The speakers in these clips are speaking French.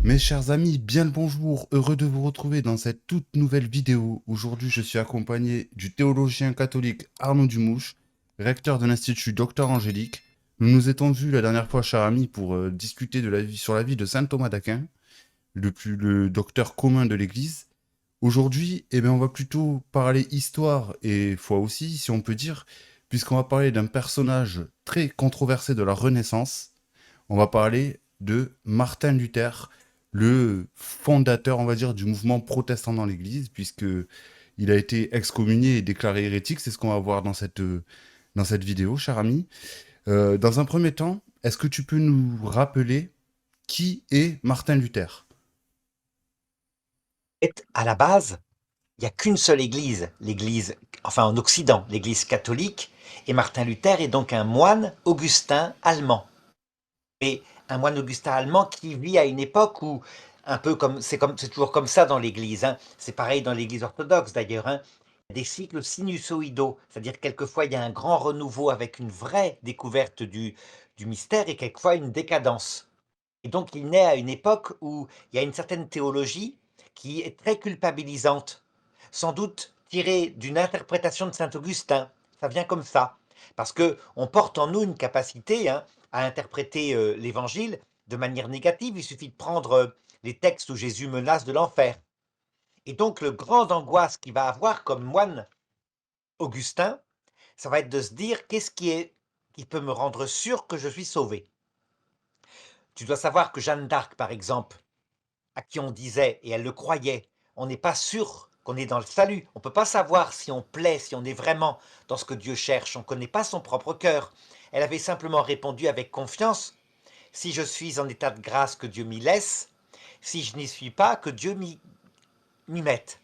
Mes chers amis, bien le bonjour, heureux de vous retrouver dans cette toute nouvelle vidéo. Aujourd'hui, je suis accompagné du théologien catholique Arnaud Dumouche, recteur de l'Institut Docteur Angélique. Nous nous étions vus la dernière fois, cher ami, pour discuter de la vie, sur la vie de saint Thomas d'Aquin, le docteur commun de l'Église. Aujourd'hui, on va plutôt parler histoire et foi aussi, si on peut dire, puisqu'on va parler d'un personnage très controversé de la Renaissance. On va parler de Martin Luther, le fondateur, on va dire, du mouvement protestant dans l'Église, puisque il a été excommunié et déclaré hérétique. C'est ce qu'on va voir dans cette vidéo, cher ami. Dans un premier temps, est-ce que tu peux nous rappeler qui est Martin Luther? À la base, il n'y a qu'une seule église, enfin en Occident, l'église catholique, et Martin Luther est donc un moine augustin allemand. Mais un moine augustin allemand qui vit à une époque où, un peu c'est toujours comme ça dans l'église, hein. C'est pareil dans l'église orthodoxe d'ailleurs, hein. Il y a des cycles sinusoïdaux, c'est-à-dire quelquefois il y a un grand renouveau avec une vraie découverte du mystère et quelquefois une décadence. Et donc il naît à une époque où il y a une certaine théologie qui est très culpabilisante, sans doute tirée d'une interprétation de saint Augustin. Ça vient comme ça, parce que on porte en nous une capacité, hein, à interpréter l'Évangile de manière négative. Il suffit de prendre les textes où Jésus menace de l'enfer. Et donc le grand angoisse qu'il va avoir comme moine Augustin, ça va être de se dire qui peut me rendre sûr que je suis sauvé. Tu dois savoir que Jeanne d'Arc, par exemple, à qui on disait, et elle le croyait, on n'est pas sûr qu'on est dans le salut. On ne peut pas savoir si on plaît, si on est vraiment dans ce que Dieu cherche. On ne connaît pas son propre cœur. Elle avait simplement répondu avec confiance, si je suis en état de grâce, que Dieu m'y laisse, si je n'y suis pas, que Dieu m'y mette.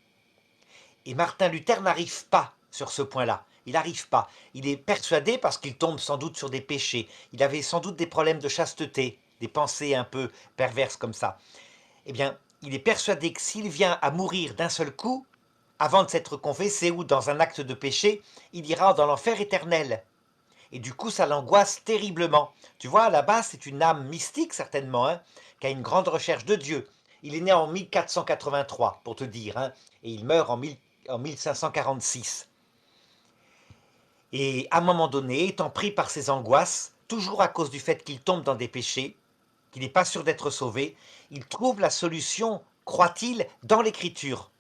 Et Martin Luther n'arrive pas sur ce point-là. Il n'arrive pas. Il est persuadé parce qu'il tombe sans doute sur des péchés. Il avait sans doute des problèmes de chasteté, des pensées un peu perverses comme ça. Eh bien, il est persuadé que s'il vient à mourir d'un seul coup, avant de s'être confessé ou dans un acte de péché, il ira dans l'enfer éternel. Et du coup, ça l'angoisse terriblement. Tu vois, à la base, c'est une âme mystique, certainement, hein, qui a une grande recherche de Dieu. Il est né en 1483, pour te dire, hein, et il meurt en 1546. Et à un moment donné, étant pris par ses angoisses, toujours à cause du fait qu'il tombe dans des péchés, qu'il n'est pas sûr d'être sauvé, il trouve la solution, croit-il, dans l'Écriture,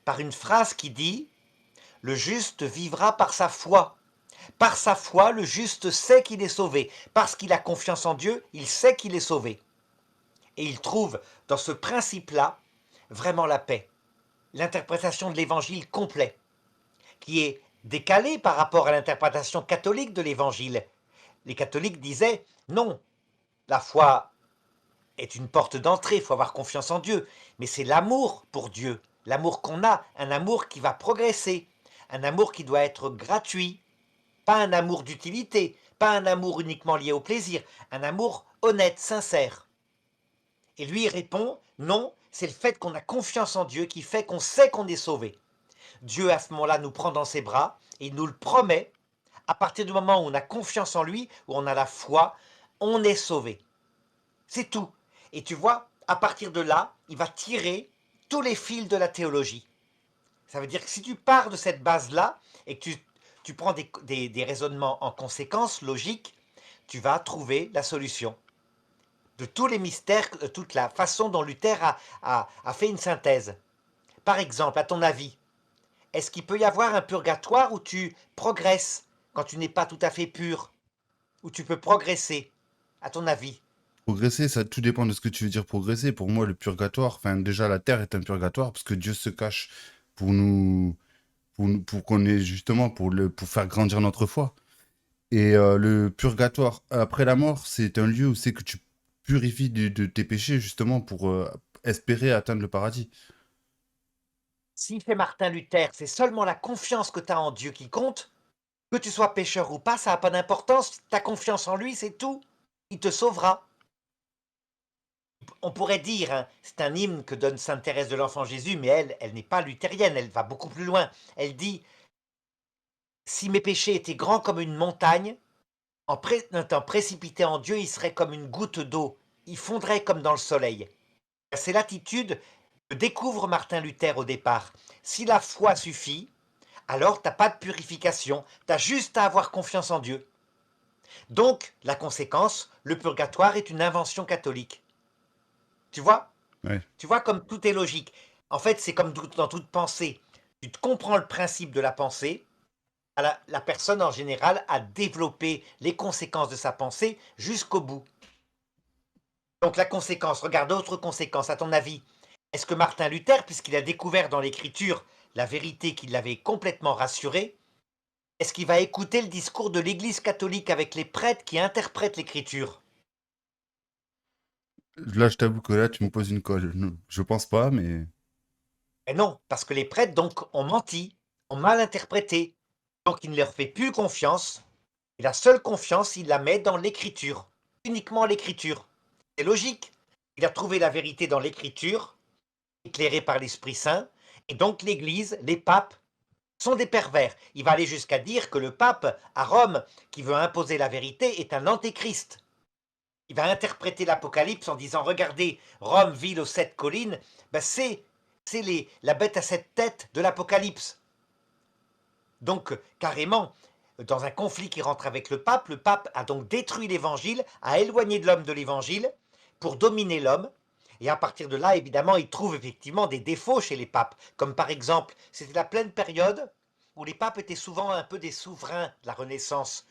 par une phrase qui dit « Le juste vivra par sa foi ». Par sa foi, le juste sait qu'il est sauvé. Parce qu'il a confiance en Dieu, il sait qu'il est sauvé. Et il trouve dans ce principe-là vraiment la paix. L'interprétation de l'évangile complet, qui est décalée par rapport à l'interprétation catholique de l'évangile. Les catholiques disaient non, la foi est une porte d'entrée, il faut avoir confiance en Dieu. Mais c'est l'amour pour Dieu, l'amour qu'on a, un amour qui va progresser, un amour qui doit être gratuit, pas un amour d'utilité, pas un amour uniquement lié au plaisir, un amour honnête, sincère. Et lui il répond, non, c'est le fait qu'on a confiance en Dieu qui fait qu'on sait qu'on est sauvé. Dieu à ce moment-là nous prend dans ses bras et il nous le promet. À partir du moment où on a confiance en lui, où on a la foi, on est sauvé. C'est tout. Et tu vois, à partir de là, il va tirer tous les fils de la théologie. Ça veut dire que si tu pars de cette base-là et que tu prends des raisonnements en conséquence, logiques, tu vas trouver la solution de tous les mystères, de toute la façon dont Luther a fait une synthèse. Par exemple, à ton avis, est-ce qu'il peut y avoir un purgatoire où tu progresses quand tu n'es pas tout à fait pur, où tu peux progresser, à ton avis? Progresser, ça tout dépend de ce que tu veux dire progresser. Pour moi, le purgatoire, enfin déjà la terre est un purgatoire parce que Dieu se cache pour nous, pour qu'on ait justement pour faire grandir notre foi. Et le purgatoire après la mort, c'est un lieu où c'est que tu purifies de tes péchés justement pour espérer atteindre le paradis. Si fait Martin Luther, c'est seulement la confiance que tu as en Dieu qui compte, que tu sois pécheur ou pas, ça n'a pas d'importance. Ta confiance en lui, c'est tout. Il te sauvera. On pourrait dire, hein, c'est un hymne que donne Sainte Thérèse de l'Enfant Jésus, mais elle n'est pas luthérienne, elle va beaucoup plus loin. Elle dit, si mes péchés étaient grands comme une montagne, en étant précipité en Dieu, ils seraient comme une goutte d'eau. Ils fondraient comme dans le soleil. C'est l'attitude que découvre Martin Luther au départ. Si la foi suffit, alors tu n'as pas de purification, tu as juste à avoir confiance en Dieu. Donc, la conséquence, le purgatoire est une invention catholique. Tu vois? Ouais. Tu vois comme tout est logique. En fait, c'est comme dans toute pensée. Tu comprends le principe de la pensée, la personne en général a développé les conséquences de sa pensée jusqu'au bout. Donc la conséquence, regarde d'autres conséquences, à ton avis. Est-ce que Martin Luther, puisqu'il a découvert dans l'écriture la vérité qui l'avait complètement rassuré, est-ce qu'il va écouter le discours de l'Église catholique avec les prêtres qui interprètent l'écriture? Là, je t'avoue que là, tu me poses une colle. Non, je pense pas, mais... Mais non, parce que les prêtres donc ont menti, ont mal interprété. Donc il ne leur fait plus confiance. Et la seule confiance, il la met dans l'écriture. Uniquement l'écriture. C'est logique. Il a trouvé la vérité dans l'écriture, éclairée par l'Esprit Saint. Et donc l'Église, les papes, sont des pervers. Il va aller jusqu'à dire que le pape à Rome, qui veut imposer la vérité, est un antéchrist. Il va interpréter l'Apocalypse en disant, regardez, Rome, ville aux 7 collines, ben c'est la bête à 7 têtes de l'Apocalypse. Donc, carrément, dans un conflit qui rentre avec le pape a donc détruit l'évangile, a éloigné de l'homme de l'évangile pour dominer l'homme. Et à partir de là, évidemment, il trouve effectivement des défauts chez les papes. Comme par exemple, c'était la pleine période où les papes étaient souvent un peu des souverains de la Renaissance.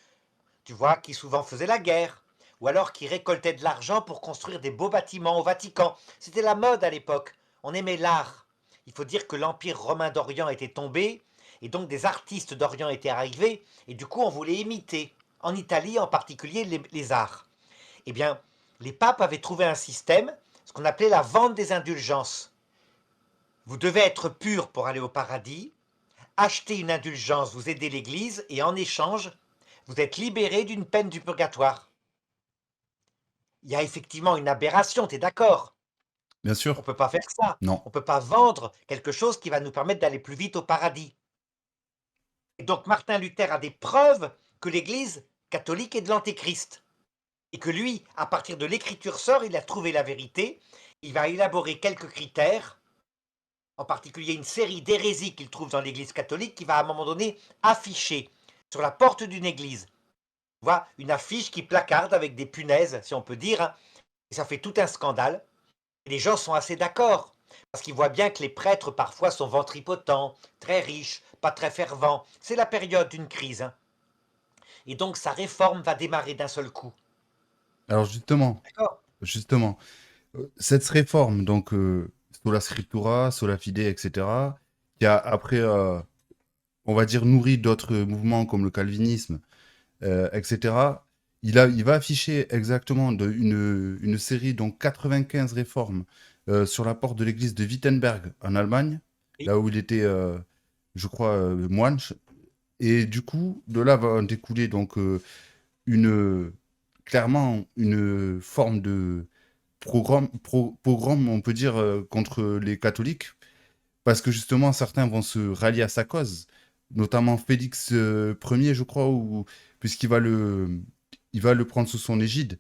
Tu vois, qui souvent faisaient la guerre. Ou alors qui récoltaient de l'argent pour construire des beaux bâtiments au Vatican. C'était la mode à l'époque. On aimait l'art. Il faut dire que l'Empire romain d'Orient était tombé, et donc des artistes d'Orient étaient arrivés, et du coup on voulait imiter, en Italie en particulier, les arts. Eh bien, les papes avaient trouvé un système, ce qu'on appelait la vente des indulgences. Vous devez être pur pour aller au paradis, acheter une indulgence, vous aidez l'Église, et en échange, vous êtes libéré d'une peine du purgatoire. Il y a effectivement une aberration, tu es d'accord? Bien On sûr. ne peut pas faire ça. Non. On ne peut pas vendre quelque chose qui va nous permettre d'aller plus vite au paradis. Et donc Martin Luther a des preuves que l'Église catholique est de l'Antéchrist. Et que lui, à partir de l'écriture sort, il a trouvé la vérité. Il va élaborer quelques critères, en particulier une série d'hérésies qu'il trouve dans l'Église catholique, qui va à un moment donné afficher sur la porte d'une église. Tu vois, une affiche qui placarde avec des punaises, si on peut dire, hein, et ça fait tout un scandale. Et les gens sont assez d'accord, parce qu'ils voient bien que les prêtres parfois sont ventripotents, très riches, pas très fervents. C'est la période d'une crise, hein. Et donc sa réforme va démarrer d'un seul coup. Alors D'accord? justement, cette réforme, donc, sola scriptura, sola fide, etc., qui a après, on va dire, nourri d'autres mouvements comme le calvinisme, etc., il va afficher exactement une série, donc 95 réformes, sur la porte de l'église de Wittenberg, en Allemagne, Oui. là où il était, je crois, moine. Et du coup, de là va en découler donc une, clairement une forme de pogrom, on peut dire, contre les catholiques, parce que justement, certains vont se rallier à sa cause, notamment Félix Ier, je crois, puisqu'il il va le prendre sous son égide.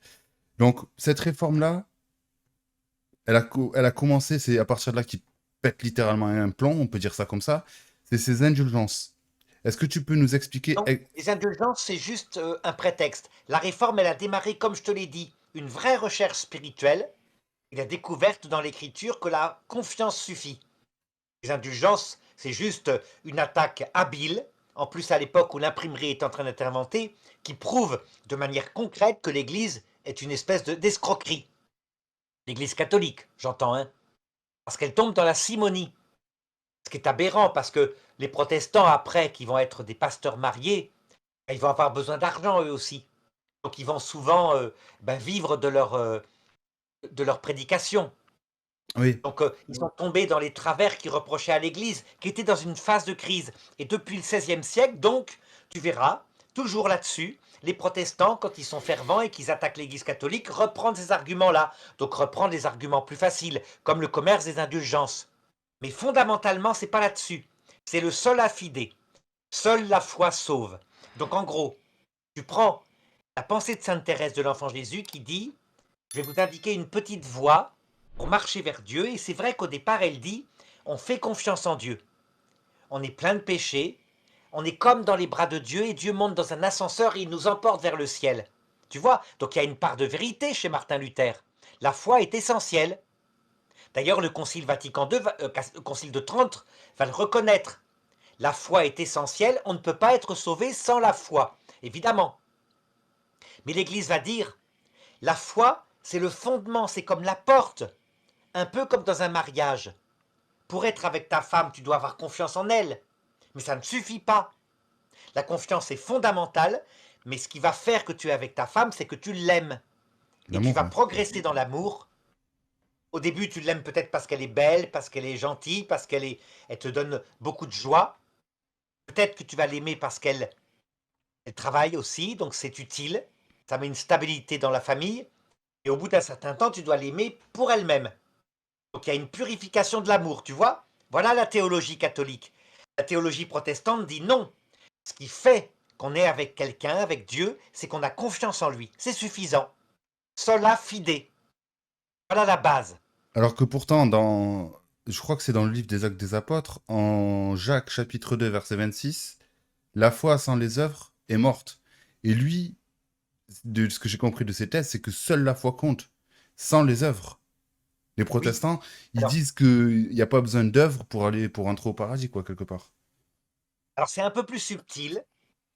Donc, cette réforme-là, elle a commencé, c'est à partir de là qu'il pète littéralement un plomb, on peut dire ça comme ça, c'est ces indulgences. Est-ce que tu peux nous expliquer... Non, les indulgences, c'est juste un prétexte. La réforme, elle a démarré, comme je te l'ai dit, une vraie recherche spirituelle et la découverte dans l'écriture que la confiance suffit. Les indulgences, c'est juste une attaque habile, en plus à l'époque où l'imprimerie est en train d'être inventée, qui prouve de manière concrète que l'Église est une espèce d'escroquerie. L'Église catholique, j'entends, hein, parce qu'elle tombe dans la simonie. Ce qui est aberrant, parce que les protestants, après, qui vont être des pasteurs mariés, ils vont avoir besoin d'argent eux aussi. Donc ils vont souvent vivre de leur prédication. Oui, Donc ils sont tombés dans les travers qui reprochaient à l'Église, qui était dans une phase de crise. Et depuis le XVIe siècle, donc, tu verras, toujours là-dessus, les protestants, quand ils sont fervents et qu'ils attaquent l'Église catholique, reprennent ces arguments-là. Donc reprendre des arguments plus faciles, comme le commerce des indulgences. Mais fondamentalement, c'est pas là-dessus. C'est le sola fide. Seule la foi sauve. Donc en gros, tu prends la pensée de Sainte Thérèse de l'Enfant Jésus qui dit, je vais vous indiquer une petite voie pour marcher vers Dieu. Et c'est vrai qu'au départ, elle dit, on fait confiance en Dieu. On est plein de péchés, on est comme dans les bras de Dieu et Dieu monte dans un ascenseur et il nous emporte vers le ciel. Tu vois, donc il y a une part de vérité chez Martin Luther. La foi est essentielle. D'ailleurs, le Concile Vatican II, Concile de Trente, va le reconnaître. La foi est essentielle, on ne peut pas être sauvé sans la foi, évidemment. Mais l'Église va dire, la foi, c'est le fondement, c'est comme la porte, un peu comme dans un mariage. Pour être avec ta femme, tu dois avoir confiance en elle, mais ça ne suffit pas. La confiance est fondamentale, mais ce qui va faire que tu es avec ta femme, c'est que tu l'aimes. Et tu L'amour, vas ouais. progresser dans l'amour. Au début, tu l'aimes peut-être parce qu'elle est belle, parce qu'elle est gentille, parce elle te donne beaucoup de joie. Peut-être que tu vas l'aimer parce elle travaille aussi, donc c'est utile. Ça met une stabilité dans la famille. Et au bout d'un certain temps, tu dois l'aimer pour elle-même. Donc il y a une purification de l'amour, tu vois. Voilà la théologie catholique. La théologie protestante dit non. Ce qui fait qu'on est avec quelqu'un, avec Dieu, c'est qu'on a confiance en lui. C'est suffisant. Sola fide. Voilà la base. Alors que pourtant, je crois que c'est dans le livre des Actes des Apôtres, en Jacques chapitre 2 verset 26, la foi sans les œuvres est morte. Et lui, de ce que j'ai compris de ses thèses, c'est que seule la foi compte, sans les œuvres. Les Oui. protestants, ils Alors, disent qu'il n'y a pas besoin d'œuvres pour entrer au paradis, quoi, quelque part. alors c'est un peu plus subtil.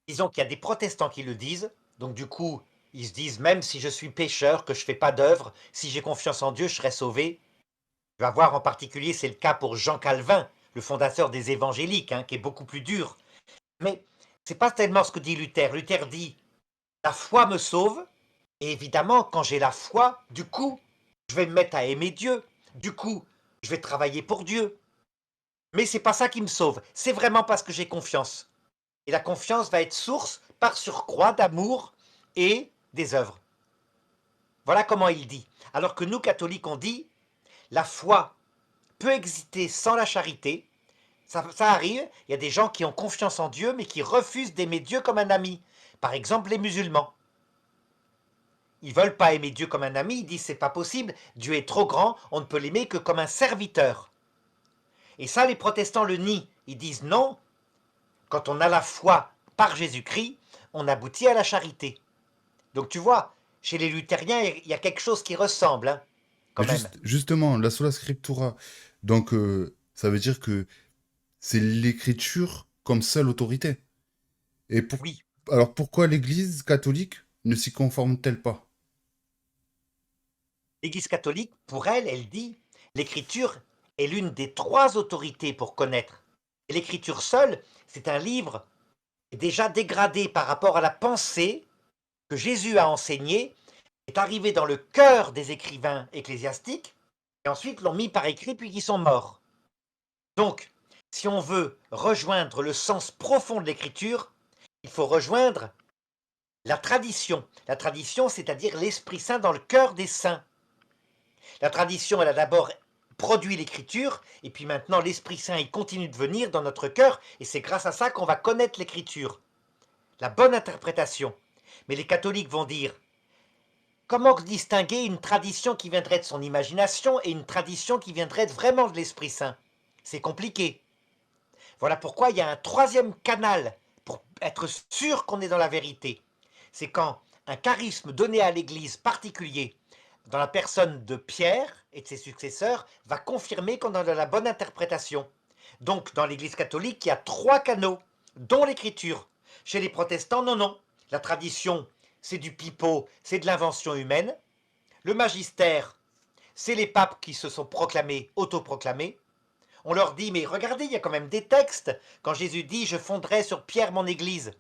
Disons qu'il y a des protestants qui le disent. Donc du coup, ils se disent, même si je suis pécheur, que je ne fais pas d'œuvre, si j'ai confiance en Dieu, je serai sauvé. Tu vas voir en particulier, c'est le cas pour Jean Calvin, le fondateur des évangéliques, hein, qui est beaucoup plus dur. Mais c'est pas tellement ce que dit Luther. Luther dit, la foi me sauve, et évidemment, quand j'ai la foi, du coup, je vais me mettre à aimer Dieu. Du coup, je vais travailler pour Dieu. Mais c'est pas ça qui me sauve. C'est vraiment parce que j'ai confiance. Et la confiance va être source, par surcroît, d'amour et des œuvres. Voilà comment il dit. Alors que nous, catholiques, on dit, la foi peut exister sans la charité. Ça arrive, il y a des gens qui ont confiance en Dieu, mais qui refusent d'aimer Dieu comme un ami. Par exemple, les musulmans. Ils veulent pas aimer Dieu comme un ami, ils disent c'est pas possible, Dieu est trop grand, on ne peut l'aimer que comme un serviteur. Et ça, les protestants le nient. Ils disent non, quand on a la foi par Jésus-Christ, on aboutit à la charité. Donc tu vois, chez les luthériens, il y a quelque chose qui ressemble, hein, Mais quand même. justement, la sola scriptura, donc ça veut dire que c'est l'écriture comme seule autorité. Et Oui, alors pourquoi l'Église catholique ne s'y conforme-t-elle pas? l'Église catholique, pour elle, elle dit, l'écriture est l'une des trois autorités pour connaître. Et l'écriture seule, c'est un livre déjà dégradé par rapport à la pensée que Jésus a enseignée, est arrivé dans le cœur des écrivains ecclésiastiques, et ensuite l'ont mis par écrit puis qui sont morts. Donc, si on veut rejoindre le sens profond de l'écriture, il faut rejoindre la tradition. La tradition, c'est-à-dire l'Esprit Saint dans le cœur des saints. La tradition, elle a d'abord produit l'écriture, et puis maintenant l'Esprit Saint, il continue de venir dans notre cœur, et c'est grâce à ça qu'on va connaître l'écriture. La bonne interprétation. Mais les catholiques vont dire, comment distinguer une tradition qui viendrait de son imagination et une tradition qui viendrait vraiment de l'Esprit Saint? C'est compliqué. Voilà pourquoi il y a un troisième canal pour être sûr qu'on est dans la vérité. C'est quand un charisme donné à l'Église particulier, dans la personne de Pierre et de ses successeurs, va confirmer qu'on a de la bonne interprétation. Donc, dans l'Église catholique, il y a trois canaux, dont l'écriture. Chez les protestants, non, non. La tradition, c'est du pipeau, c'est de l'invention humaine. Le magistère, c'est les papes qui se sont proclamés, autoproclamés. On leur dit, mais regardez, il y a quand même des textes. Quand Jésus dit, je fonderai sur Pierre mon église.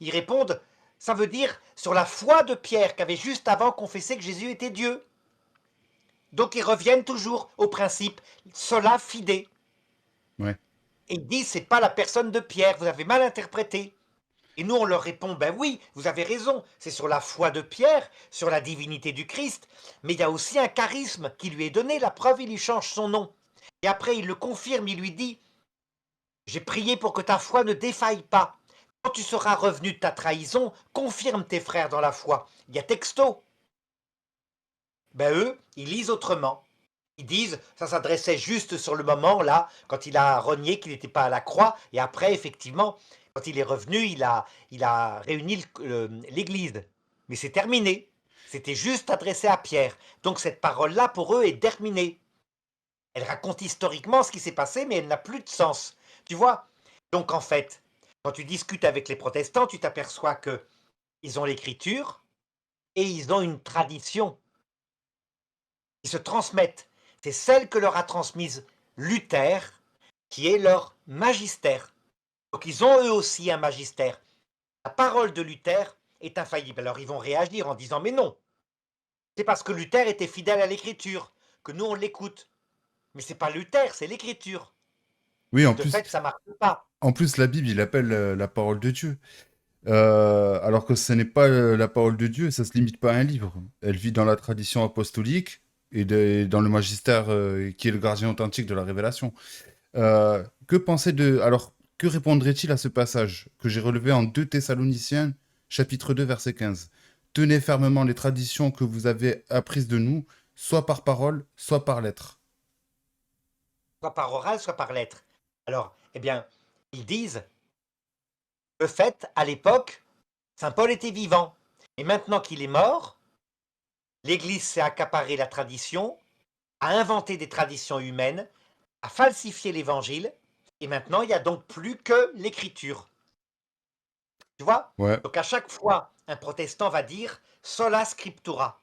Ils répondent, ça veut dire sur la foi de Pierre qui avait juste avant confessé que Jésus était Dieu. Donc ils reviennent toujours au principe sola fide. Et Ouais. ils disent, c'est pas la personne de Pierre, vous avez mal interprété. Et nous, on leur répond, ben oui, vous avez raison, c'est sur la foi de Pierre, sur la divinité du Christ, mais il y a aussi un charisme qui lui est donné, la preuve, il lui change son nom. Et après, il le confirme, il lui dit, j'ai prié pour que ta foi ne défaille pas. Quand tu seras revenu de ta trahison, confirme tes frères dans la foi. Il y a texto. Ben eux, ils lisent autrement. Ils disent, ça s'adressait juste sur le moment, là, quand il a renié qu'il n'était pas à la croix, et après, effectivement, quand il est revenu, il a réuni l'Église. Mais c'est terminé. C'était juste adressé à Pierre. Donc cette parole-là, pour eux, est terminée. Elle raconte historiquement ce qui s'est passé, mais elle n'a plus de sens. Tu vois? Donc en fait, quand tu discutes avec les protestants, tu t'aperçois que ils ont l'écriture et ils ont une tradition. Ils se transmettent. C'est celle que leur a transmise Luther, qui est leur magistère. Donc ils ont eux aussi un magistère. La parole de Luther est infaillible. Alors ils vont réagir en disant mais non, c'est parce que Luther était fidèle à l'écriture que nous on l'écoute. Mais c'est pas Luther, c'est l'écriture. Oui, Donc de fait, ça marche pas. en plus, la Bible, il appelle la parole de Dieu. Alors que ce n'est pas la parole de Dieu, ça se limite pas à un livre. Elle vit dans la tradition apostolique et dans le magistère qui est le gardien authentique de la révélation. Que penser de... Alors, que répondrait-il à ce passage que j'ai relevé en 2 Thessaloniciens, chapitre 2, verset 15? Tenez fermement les traditions que vous avez apprises de nous, soit par parole, soit par lettre. Soit par oral, soit par lettre. Alors, eh bien, ils disent, le fait, à l'époque, Saint Paul était vivant. Et maintenant qu'il est mort, l'Église s'est accaparée la tradition, a inventé des traditions humaines, a falsifié l'Évangile, et maintenant il n'y a donc plus que l'Écriture. Tu vois? Ouais. Donc à chaque fois, un protestant va dire sola scriptura.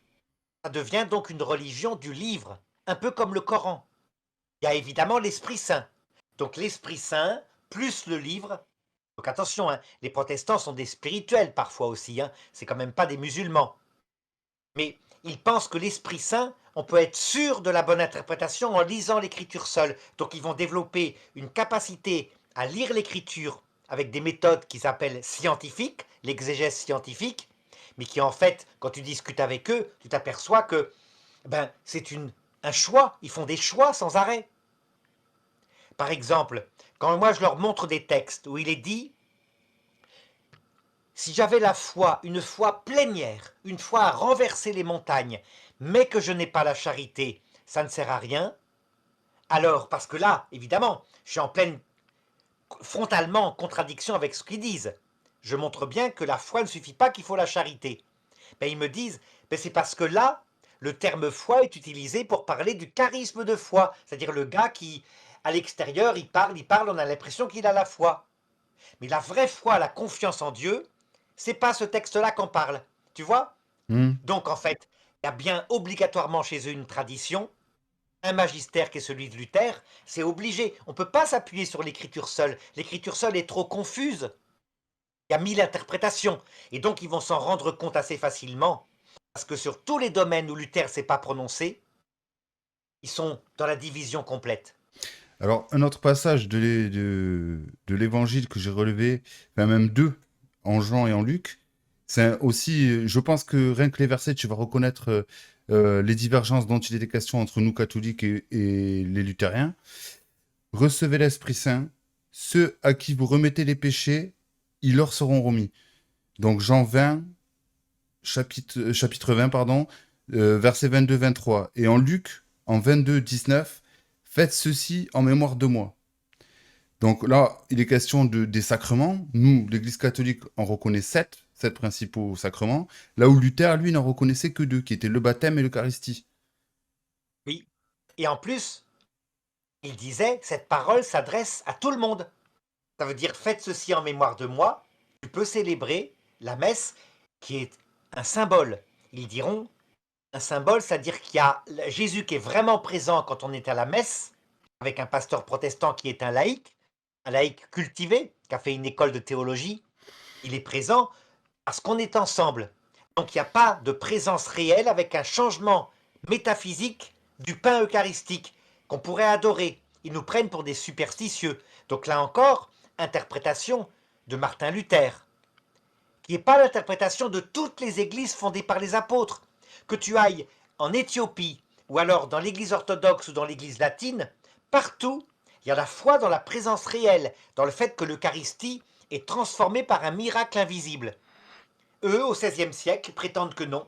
Ça devient donc une religion du livre, un peu comme le Coran. Il y a évidemment l'Esprit Saint. Donc l'Esprit Saint plus le livre. Donc attention, hein, les protestants sont des spirituels parfois aussi, hein, c'est quand même pas des musulmans. Mais ils pensent que l'Esprit Saint, on peut être sûr de la bonne interprétation en lisant l'Écriture seule. Donc ils vont développer une capacité à lire l'Écriture avec des méthodes qu'ils appellent scientifiques, l'exégèse scientifique, mais qui en fait, quand tu discutes avec eux, tu t'aperçois que c'est un choix, ils font des choix sans arrêt. Par exemple, quand moi je leur montre des textes où il est dit si j'avais la foi, une foi plénière, une foi à renverser les montagnes, mais que je n'ai pas la charité, ça ne sert à rien. Alors, parce que là, évidemment, je suis en pleine frontalement en contradiction avec ce qu'ils disent. Je montre bien que la foi ne suffit pas, qu'il faut la charité. Ben, ils me disent, c'est parce que là, le terme foi est utilisé pour parler du charisme de foi, c'est-à-dire le gars qui, à l'extérieur, il parle, on a l'impression qu'il a la foi. Mais la vraie foi, la confiance en Dieu, c'est pas ce texte-là qu'on parle. Tu vois? Hmm. Donc en fait, il y a bien obligatoirement chez eux une tradition, un magistère qui est celui de Luther, c'est obligé. On ne peut pas s'appuyer sur l'écriture seule. L'écriture seule est trop confuse. Il y a 1000 interprétations. Et donc ils vont s'en rendre compte assez facilement. Parce que sur tous les domaines où Luther ne s'est pas prononcé, ils sont dans la division complète. Alors, un autre passage de l'évangile que j'ai relevé, enfin même deux, en Jean et en Luc, c'est aussi, je pense que rien que les versets, tu vas reconnaître les divergences dont il était question entre nous catholiques et les luthériens. Recevez l'Esprit Saint, ceux à qui vous remettez les péchés, ils leur seront remis. Donc Jean 20, chapitre 20, pardon, versets 22-23. Et en Luc, en 22-19, faites ceci en mémoire de moi. Donc là, il est question des sacrements. Nous, l'Église catholique, en reconnaît sept principaux sacrements, là où Luther, lui, n'en reconnaissait que deux, qui étaient le baptême et l'Eucharistie. Oui. Et en plus, il disait, cette parole s'adresse à tout le monde. Ça veut dire, faites ceci en mémoire de moi. Tu peux célébrer la messe qui est un symbole. Ils diront, un symbole, c'est-à-dire qu'il y a Jésus qui est vraiment présent quand on est à la messe, avec un pasteur protestant qui est un laïc cultivé, qui a fait une école de théologie. Il est présent parce qu'on est ensemble. Donc il n'y a pas de présence réelle avec un changement métaphysique du pain eucharistique qu'on pourrait adorer. Ils nous prennent pour des superstitieux. Donc là encore, interprétation de Martin Luther, qui n'est pas l'interprétation de toutes les églises fondées par les apôtres. Que tu ailles en Éthiopie, ou alors dans l'église orthodoxe ou dans l'église latine, partout, il y a la foi dans la présence réelle, dans le fait que l'Eucharistie est transformée par un miracle invisible. Eux, au XVIe siècle, prétendent que non.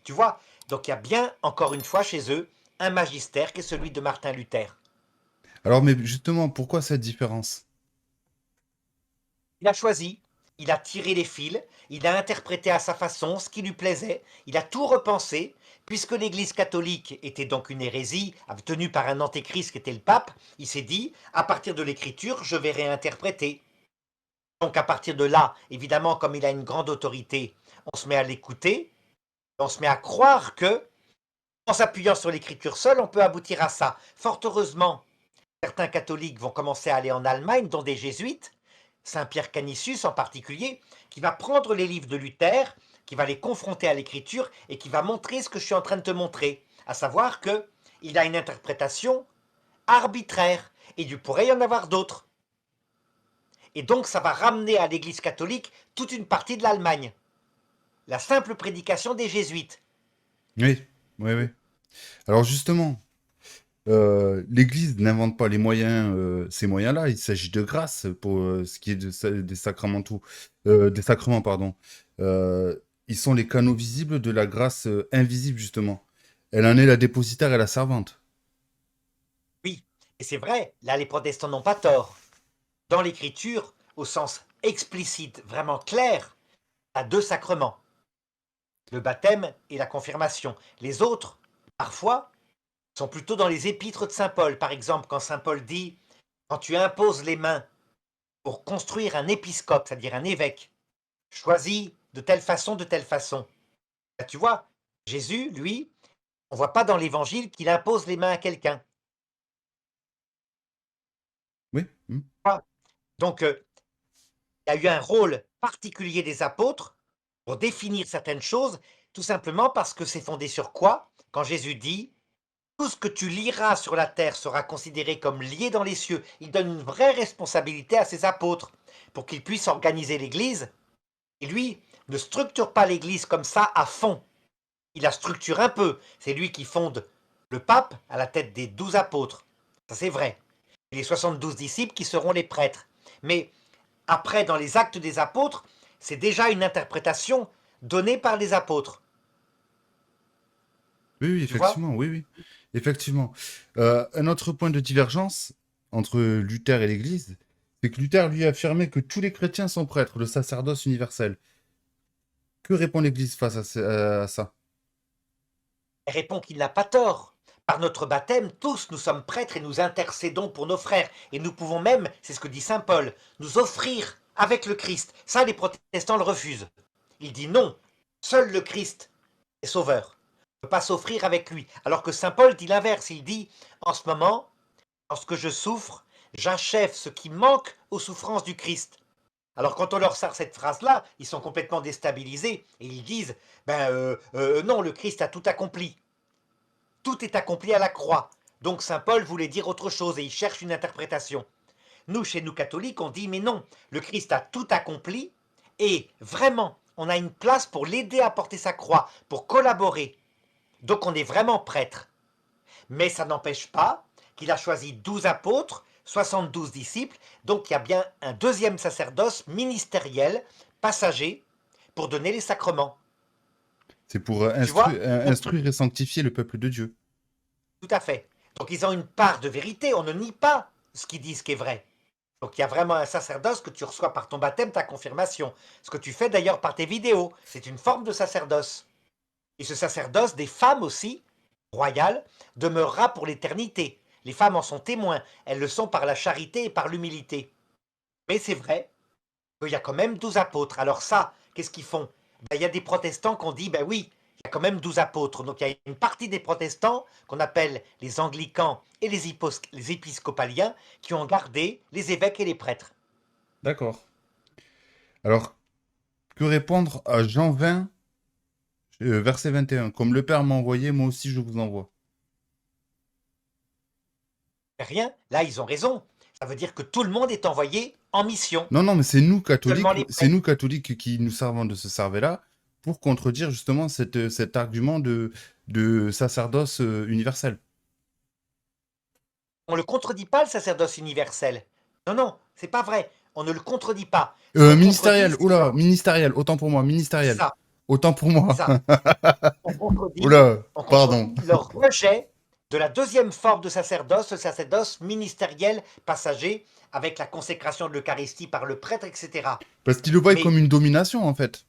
Tu vois? Donc il y a bien, encore une fois, chez eux, un magistère qui est celui de Martin Luther. Alors, mais justement, pourquoi cette différence? Il a choisi, il a tiré les fils, il a interprété à sa façon ce qui lui plaisait, il a tout repensé, puisque l'Église catholique était donc une hérésie tenue par un antéchrist qui était le pape, il s'est dit, à partir de l'écriture, je vais réinterpréter. Donc à partir de là, évidemment, comme il a une grande autorité, on se met à l'écouter, on se met à croire que, en s'appuyant sur l'écriture seule, on peut aboutir à ça. Fort heureusement, certains catholiques vont commencer à aller en Allemagne, dont des jésuites, Saint-Pierre Canisius en particulier, qui va prendre les livres de Luther, qui va les confronter à l'écriture et qui va montrer ce que je suis en train de te montrer, à savoir que il a une interprétation arbitraire et il pourrait y en avoir d'autres. Et donc ça va ramener à l'Église catholique toute une partie de l'Allemagne. La simple prédication des jésuites. Oui, oui, oui. Alors justement, l'Église n'invente pas les moyens, ces moyens-là. Il s'agit de grâce pour ce qui est des sacramentaux, des sacrements, pardon. Ils sont les canaux visibles de la grâce invisible, justement. Elle en est la dépositaire et la servante. Oui, et c'est vrai, là les protestants n'ont pas tort. Dans l'écriture, au sens explicite, vraiment clair, il y a deux sacrements. Le baptême et la confirmation. Les autres, parfois, sont plutôt dans les épîtres de saint Paul. Par exemple, quand saint Paul dit « Quand tu imposes les mains pour construire un épiscope, c'est-à-dire un évêque, choisi de telle façon, de telle façon. » Là, tu vois, Jésus, lui, on ne voit pas dans l'évangile qu'il impose les mains à quelqu'un. Oui. Donc, il y a eu un rôle particulier des apôtres pour définir certaines choses, tout simplement parce que c'est fondé sur quoi? Quand Jésus dit tout ce que tu liras sur la terre sera considéré comme lié dans les cieux. Il donne une vraie responsabilité à ses apôtres pour qu'ils puissent organiser l'Église. Et lui ne structure pas l'Église comme ça à fond. Il la structure un peu. C'est lui qui fonde le pape à la tête des 12 apôtres. Ça c'est vrai. Et les 72 disciples qui seront les prêtres. Mais après, dans les actes des apôtres, c'est déjà une interprétation donnée par les apôtres. Oui, oui, Tu vois? effectivement, oui, oui. Effectivement. Un autre point de divergence entre Luther et l'Église, c'est que Luther lui a affirmé que tous les chrétiens sont prêtres, le sacerdoce universel. Que répond l'Église face à ça? Elle répond qu'il n'a pas tort. Par notre baptême, tous nous sommes prêtres et nous intercédons pour nos frères. Et nous pouvons même, c'est ce que dit saint Paul, nous offrir avec le Christ. Ça, les protestants le refusent. Il dit non, seul le Christ est sauveur. On ne peut pas s'offrir avec lui. Alors que saint Paul dit l'inverse. Il dit, en ce moment, lorsque je souffre, j'achève ce qui manque aux souffrances du Christ. Alors quand on leur sort cette phrase-là, ils sont complètement déstabilisés et ils disent, non, le Christ a tout accompli. Tout est accompli à la croix. Donc saint Paul voulait dire autre chose et il cherche une interprétation. Nous, chez nous catholiques, on dit mais non, le Christ a tout accompli et vraiment, on a une place pour l'aider à porter sa croix, pour collaborer. Donc on est vraiment prêtre. Mais ça n'empêche pas qu'il a choisi 12 apôtres, 72 disciples, donc il y a bien un deuxième sacerdoce ministériel, passager, pour donner les sacrements. C'est pour Tu vois? instruire et sanctifier le peuple de Dieu. Tout à fait. Donc ils ont une part de vérité, on ne nie pas ce qu'ils disent qui est vrai. Donc il y a vraiment un sacerdoce que tu reçois par ton baptême, ta confirmation. Ce que tu fais d'ailleurs par tes vidéos, c'est une forme de sacerdoce. Et ce sacerdoce des femmes aussi, royales, demeurera pour l'éternité. Les femmes en sont témoins, elles le sont par la charité et par l'humilité. Mais c'est vrai qu'il y a quand même 12 apôtres. Alors ça, qu'est-ce qu'ils font? Il y a des protestants qui ont dit, ben oui, il y a quand même 12 apôtres. Donc il y a une partie des protestants, qu'on appelle les anglicans et les épiscopaliens, qui ont gardé les évêques et les prêtres. D'accord. Alors, que répondre à Jean 20, verset 21? Comme le Père m'a envoyé, moi aussi je vous envoie. Rien, là ils ont raison. Ça veut dire que tout le monde est envoyé en mission, Non, non, mais c'est nous seulement catholiques, les c'est prêtres. nous catholiques qui nous servons de ce cerveau-là pour contredire justement cet argument de sacerdoce universel. On ne le contredit pas, le sacerdoce universel. Non, non, c'est pas vrai. On ne le contredit pas. Ce qu'on contredit, Ministériel, oula, ministériel, autant pour moi, c'est ministériel, ça, autant pour c'est moi. ça. On contredit, Oula, on pardon. contredit leur rejet de la deuxième forme de sacerdoce, le sacerdoce ministériel passager, avec la consécration de l'Eucharistie par le prêtre, etc. Parce qu'ils le voient Mais comme une domination, en fait.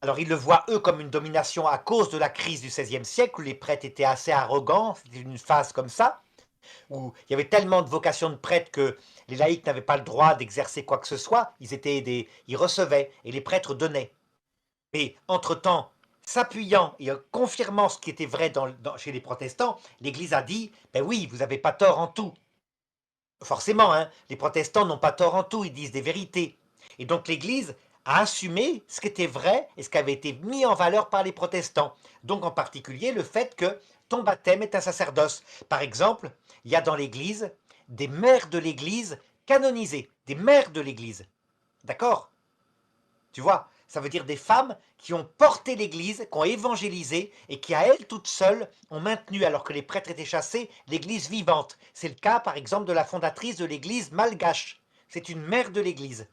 alors ils le voient, eux, comme une domination à cause de la crise du XVIe siècle, où les prêtres étaient assez arrogants, c'était une phase comme ça, où il y avait tellement de vocations de prêtres que les laïcs n'avaient pas le droit d'exercer quoi que ce soit, ils recevaient, et les prêtres donnaient. Mais entre-temps, s'appuyant et confirmant ce qui était vrai chez les protestants, l'Église a dit, ben oui, vous n'avez pas tort en tout. Forcément, hein, les protestants n'ont pas tort en tout, ils disent des vérités. Et donc l'Église a assumé ce qui était vrai et ce qui avait été mis en valeur par les protestants. Donc en particulier le fait que ton baptême est un sacerdoce. Par exemple, il y a dans l'Église des mères de l'Église canonisées, des mères de l'Église. D'accord? Tu vois, ça veut dire des femmes qui ont porté l'Église, qui ont évangélisé et qui, à elles toutes seules, ont maintenu, alors que les prêtres étaient chassés, l'Église vivante. C'est le cas, par exemple, de la fondatrice de l'Église malgache. C'est une mère de l'Église.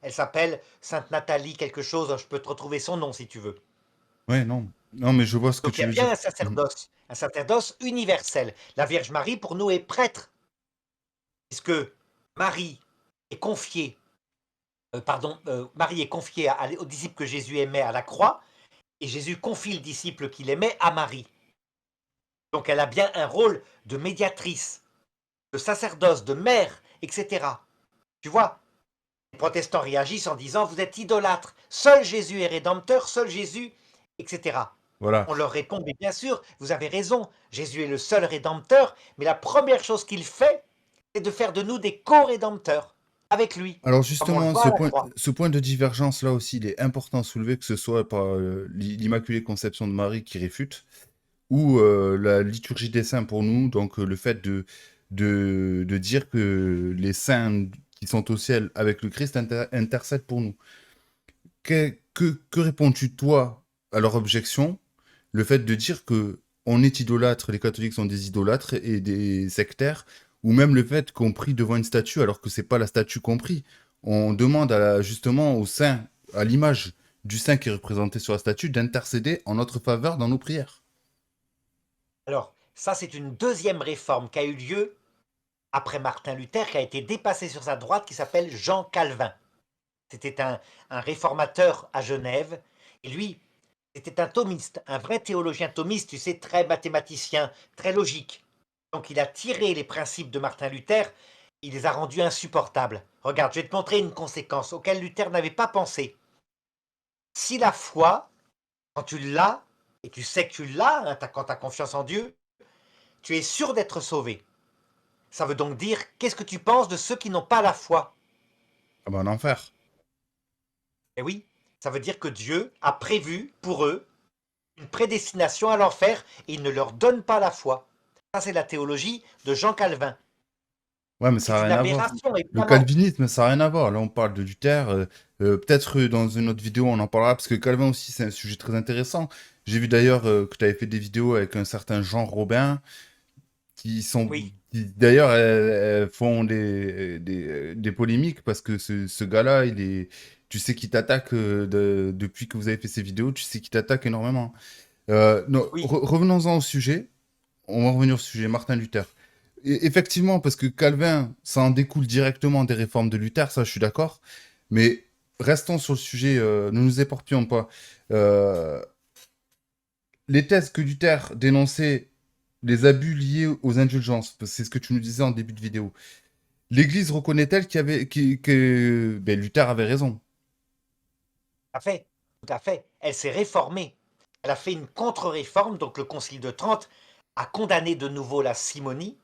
Elle s'appelle Sainte Nathalie quelque chose, je peux te retrouver son nom si tu veux. Ouais, non. Non, mais je vois ce que Donc il y tu a veux dire. bien Mhm. un sacerdoce universel. La Vierge Marie, pour nous, est prêtre, puisque Marie est confiée, Marie est confiée aux disciples que Jésus aimait à la croix, et Jésus confie le disciple qu'il aimait à Marie. Donc elle a bien un rôle de médiatrice, de sacerdoce, de mère, etc. Tu vois, les protestants réagissent en disant vous êtes idolâtres, seul Jésus est rédempteur, seul Jésus, etc. Voilà. On leur répond mais bien sûr, vous avez raison, Jésus est le seul rédempteur, mais la première chose qu'il fait, c'est de faire de nous des co-rédempteurs avec lui, Alors comme on le justement, voit à la croix. ce point de divergence là aussi, il est important à soulever, que ce soit par l'Immaculée Conception de Marie qui réfute, ou la liturgie des saints pour nous, donc le fait de dire que les saints qui sont au ciel avec le Christ intercèdent pour nous. Que réponds-tu, toi, à leur objection? Le fait de dire que on est idolâtre, les catholiques sont des idolâtres et des sectaires, ou même le fait qu'on prie devant une statue alors que c'est pas la statue qu'on prie. On demande justement au saint, à l'image du saint qui est représenté sur la statue, d'intercéder en notre faveur dans nos prières. Alors, ça c'est une deuxième réforme qui a eu lieu après Martin Luther, qui a été dépassé sur sa droite, qui s'appelle Jean Calvin. C'était un réformateur à Genève, et lui, c'était un thomiste, un vrai théologien thomiste, tu sais, très mathématicien, très logique. Donc il a tiré les principes de Martin Luther, il les a rendus insupportables. Regarde, je vais te montrer une conséquence auquel Luther n'avait pas pensé. Si la foi, quand tu l'as, et tu sais que tu l'as, hein, quand tu as confiance en Dieu, tu es sûr d'être sauvé. Ça veut donc dire, qu'est-ce que tu penses de ceux qui n'ont pas la foi? Ah ben, en enfer. Eh oui, ça veut dire que Dieu a prévu pour eux une prédestination à l'enfer et il ne leur donne pas la foi. Ça, c'est la théologie de Jean Calvin. Ouais, mais ça n'a C'est une rien à voir. aberration, Le évidemment. calvinisme, ça n'a rien à voir. Là, on parle de Luther. Peut-être dans une autre vidéo, on en parlera, parce que Calvin aussi, c'est un sujet très intéressant. J'ai vu d'ailleurs que tu avais fait des vidéos avec un certain Jean Robin, Oui, qui d'ailleurs font des polémiques, parce que ce gars-là, tu sais qu'il t'attaque depuis que vous avez fait ces vidéos, tu sais qu'il t'attaque énormément. Non, oui. revenons-en au sujet. On va revenir au sujet, Martin Luther. Effectivement, parce que Calvin, ça en découle directement des réformes de Luther, ça je suis d'accord. Mais restons sur le sujet, ne nous éparpillons pas. Euh, les thèses que Luther dénonçait, les abus liés aux indulgences, parce que c'est ce que tu nous disais en début de vidéo. L'Église reconnaît-elle que ben, Luther avait raison? Tout à fait, tout à fait. Elle s'est réformée. Elle a fait une contre-réforme, donc le Concile de Trente a condamné de nouveau la simonie,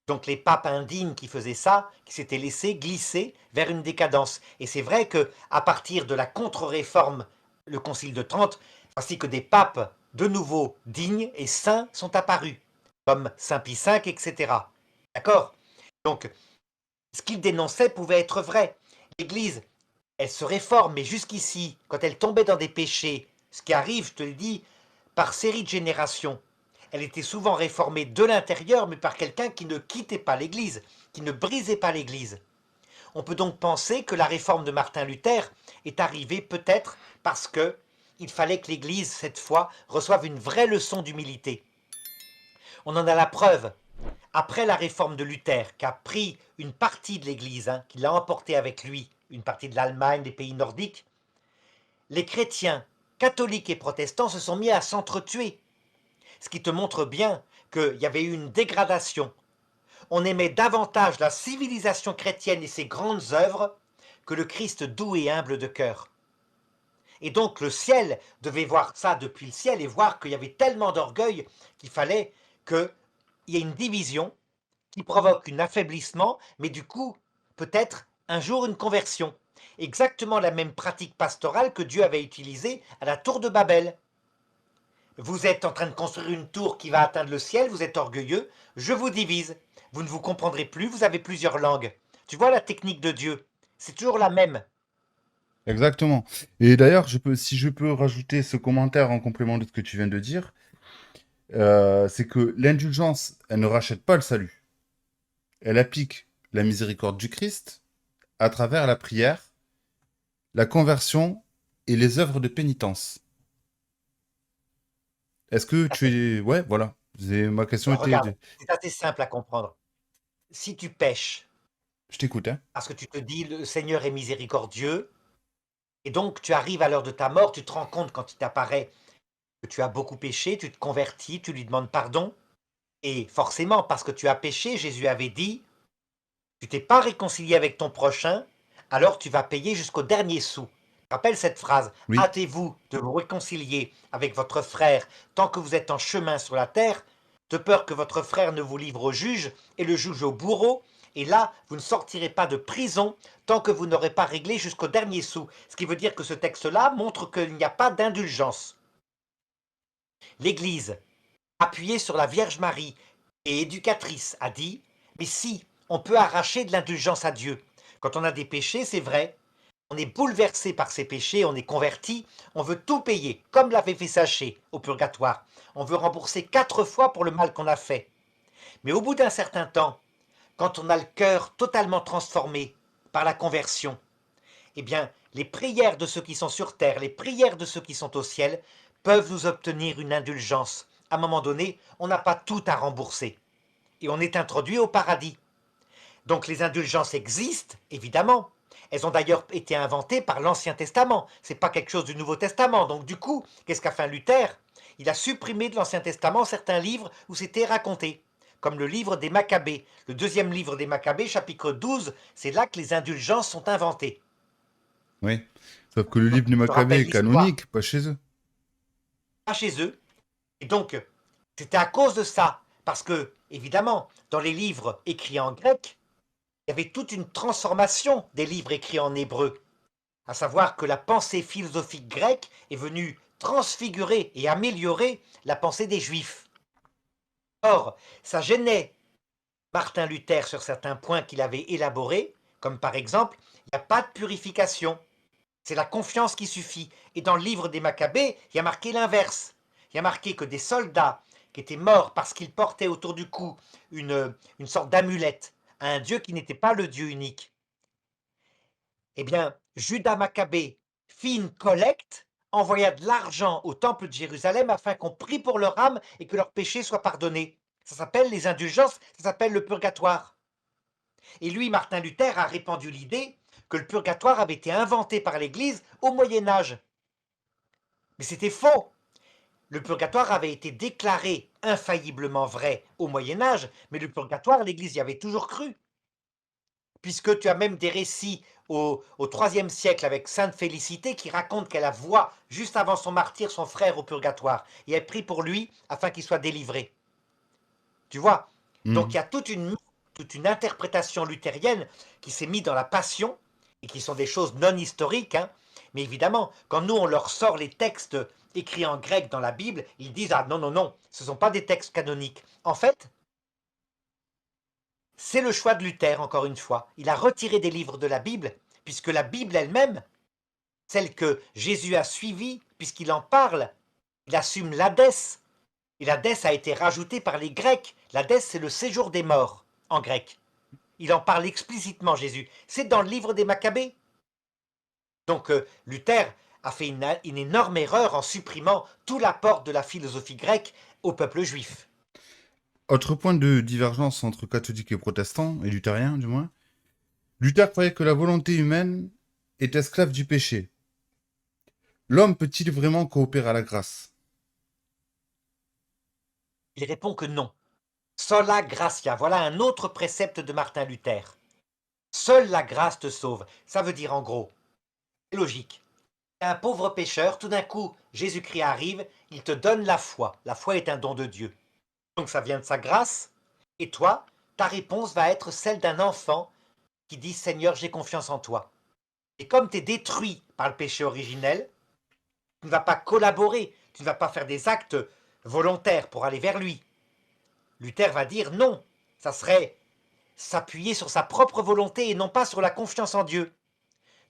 donc les papes indignes qui faisaient ça, qui s'étaient laissés glisser vers une décadence. Et c'est vrai que à partir de la contre-réforme, le Concile de Trente, ainsi que des papes de nouveau dignes et saints sont apparus, comme Saint Pie V, etc. D'accord? Donc, ce qu'il dénonçait pouvait être vrai. L'Église, elle se réforme, mais jusqu'ici, quand elle tombait dans des péchés, ce qui arrive, je te le dis, par série de générations, elle était souvent réformée de l'intérieur, mais par quelqu'un qui ne quittait pas l'Église, qui ne brisait pas l'Église. On peut donc penser que la réforme de Martin Luther est arrivée peut-être parce que il fallait que l'Église, cette fois, reçoive une vraie leçon d'humilité. On en a la preuve. Après la réforme de Luther, qui a pris une partie de l'Église, qui l'a emportée avec lui, une partie de l'Allemagne, des pays nordiques, les chrétiens catholiques et protestants se sont mis à s'entretuer. Ce qui te montre bien qu'il y avait eu une dégradation. On aimait davantage la civilisation chrétienne et ses grandes œuvres que le Christ doux et humble de cœur. Et donc le ciel devait voir ça depuis le ciel et voir qu'il y avait tellement d'orgueil qu'il fallait qu'il y ait une division qui provoque un affaiblissement, mais du coup, peut-être un jour une conversion. Exactement la même pratique pastorale que Dieu avait utilisée à la tour de Babel. Vous êtes en train de construire une tour qui va atteindre le ciel, vous êtes orgueilleux, je vous divise. Vous ne vous comprendrez plus, vous avez plusieurs langues. Tu vois la technique de Dieu, c'est toujours la même. Exactement. Et d'ailleurs, si je peux rajouter ce commentaire en complément de ce que tu viens de dire, c'est que l'indulgence, elle ne rachète pas le salut. Elle applique la miséricorde du Christ à travers la prière, la conversion et les œuvres de pénitence. Est-ce que À fait. tu es... Ouais, voilà. Ma question Alors, était... regarde, c'est assez simple à comprendre. Si tu pèches, Je t'écoute, hein. parce que tu te dis le Seigneur est miséricordieux, et donc tu arrives à l'heure de ta mort, tu te rends compte quand il t'apparaît que tu as beaucoup péché, tu te convertis, tu lui demandes pardon, et forcément, parce que tu as péché, Jésus avait dit, tu t'es pas réconcilié avec ton prochain, alors tu vas payer jusqu'au dernier sou. Rappelle cette phrase, Oui. hâtez-vous de vous réconcilier avec votre frère tant que vous êtes en chemin sur la terre, de peur que votre frère ne vous livre au juge et le juge au bourreau, et là, vous ne sortirez pas de prison tant que vous n'aurez pas réglé jusqu'au dernier sou. Ce qui veut dire que ce texte-là montre qu'il n'y a pas d'indulgence. L'Église, appuyée sur la Vierge Marie et éducatrice, a dit, mais si, on peut arracher de l'indulgence à Dieu. Quand on a des péchés, c'est vrai, on est bouleversé par ces péchés, on est converti, on veut tout payer, comme l'avait fait Saché au purgatoire. On veut rembourser 4 fois pour le mal qu'on a fait. Mais au bout d'un certain temps, quand on a le cœur totalement transformé par la conversion, eh bien, les prières de ceux qui sont sur terre, les prières de ceux qui sont au ciel, peuvent nous obtenir une indulgence. À un moment donné, on n'a pas tout à rembourser. Et on est introduit au paradis. Donc les indulgences existent, évidemment. Elles ont d'ailleurs été inventées par l'Ancien Testament. Ce n'est pas quelque chose du Nouveau Testament. Donc du coup, qu'est-ce qu'a fait Luther? Il a supprimé de l'Ancien Testament certains livres où c'était raconté. Comme le livre des Maccabées. Le deuxième livre des Maccabées, chapitre 12, c'est là que les indulgences sont inventées. Oui. Sauf que le Donc, livre des je te Maccabées rappelle est l'histoire. canonique, pas chez eux. Pas chez eux. Et donc, c'était à cause de ça. Parce que, évidemment, dans les livres écrits en grec, il y avait toute une transformation des livres écrits en hébreu. À savoir que la pensée philosophique grecque est venue transfigurer et améliorer la pensée des Juifs. Or, ça gênait Martin Luther sur certains points qu'il avait élaborés, comme par exemple, il n'y a pas de purification, c'est la confiance qui suffit. Et dans le livre des Maccabées, il y a marqué l'inverse. Il y a marqué que des soldats qui étaient morts parce qu'ils portaient autour du cou une sorte d'amulette à un dieu qui n'était pas le Dieu unique, eh bien, Judas Maccabée fit une collecte, envoya de l'argent au temple de Jérusalem afin qu'on prie pour leur âme et que leurs péchés soient pardonnés. Ça s'appelle les indulgences, ça s'appelle le purgatoire. Et lui, Martin Luther, a répandu l'idée que le purgatoire avait été inventé par l'Église au Moyen Âge. Mais c'était faux. Le purgatoire avait été déclaré infailliblement vrai au Moyen Âge, mais le purgatoire, l'Église y avait toujours cru. Puisque tu as même des récits au IIIe siècle avec Sainte Félicité qui raconte qu'elle a voit juste avant son martyre son frère au purgatoire et elle prie pour lui afin qu'il soit délivré. Tu vois? Donc Hmm. il y a toute une interprétation luthérienne qui s'est mise dans la passion et qui sont des choses non historiques. Mais évidemment, quand nous on leur sort les textes écrits en grec dans la Bible, ils disent ah non, non, non, ce ne sont pas des textes canoniques. En fait, c'est le choix de Luther, encore une fois. Il a retiré des livres de la Bible, puisque la Bible elle-même, celle que Jésus a suivie, puisqu'il en parle, il assume l'Hadès. Et l'Hadès a été rajouté par les Grecs. L'Hadès, c'est le séjour des morts, en grec. Il en parle explicitement, Jésus. C'est dans le livre des Maccabées. Donc Luther a fait une énorme erreur en supprimant tout l'apport de la philosophie grecque au peuple juif. Autre point de divergence entre catholiques et protestants, et luthériens du moins. Luther croyait que la volonté humaine est esclave du péché. L'homme peut-il vraiment coopérer à la grâce? Il répond que non. Sola gratia, voilà un autre précepte de Martin Luther. Seule la grâce te sauve. Ça veut dire en gros, c'est logique. Un pauvre pécheur, tout d'un coup, Jésus-Christ arrive, il te donne la foi. La foi est un don de Dieu. Donc ça vient de sa grâce. Et toi, ta réponse va être celle d'un enfant qui dit Seigneur, j'ai confiance en toi. Et comme tu es détruit par le péché originel, tu ne vas pas collaborer, tu ne vas pas faire des actes volontaires pour aller vers lui. Luther va dire non, ça serait s'appuyer sur sa propre volonté et non pas sur la confiance en Dieu.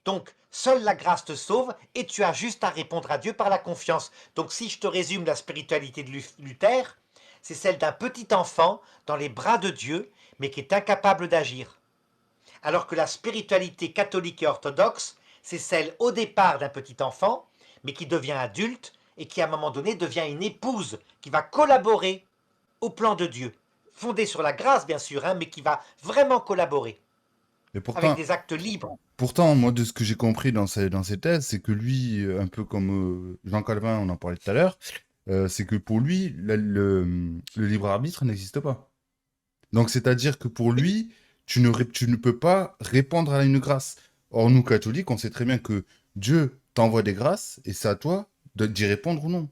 Donc, seule la grâce te sauve et tu as juste à répondre à Dieu par la confiance. Donc, si je te résume la spiritualité de Luther, c'est celle d'un petit enfant dans les bras de Dieu, mais qui est incapable d'agir. Alors que la spiritualité catholique et orthodoxe, c'est celle au départ d'un petit enfant, mais qui devient adulte et qui à un moment donné devient une épouse qui va collaborer au plan de Dieu, fondée sur la grâce bien sûr, hein, mais qui va vraiment collaborer Et avec pourtant, des actes libres. pourtant, moi, de ce que j'ai compris dans ses thèses, c'est que lui, un peu comme Jean Calvin, on en parlait tout à l'heure, c'est que pour lui, le libre arbitre n'existe pas. Donc, c'est-à-dire que pour Oui, lui, tu ne peux pas répondre à une grâce. Or, nous, catholiques, on sait très bien que Dieu t'envoie des grâces et c'est à toi d'y répondre ou non.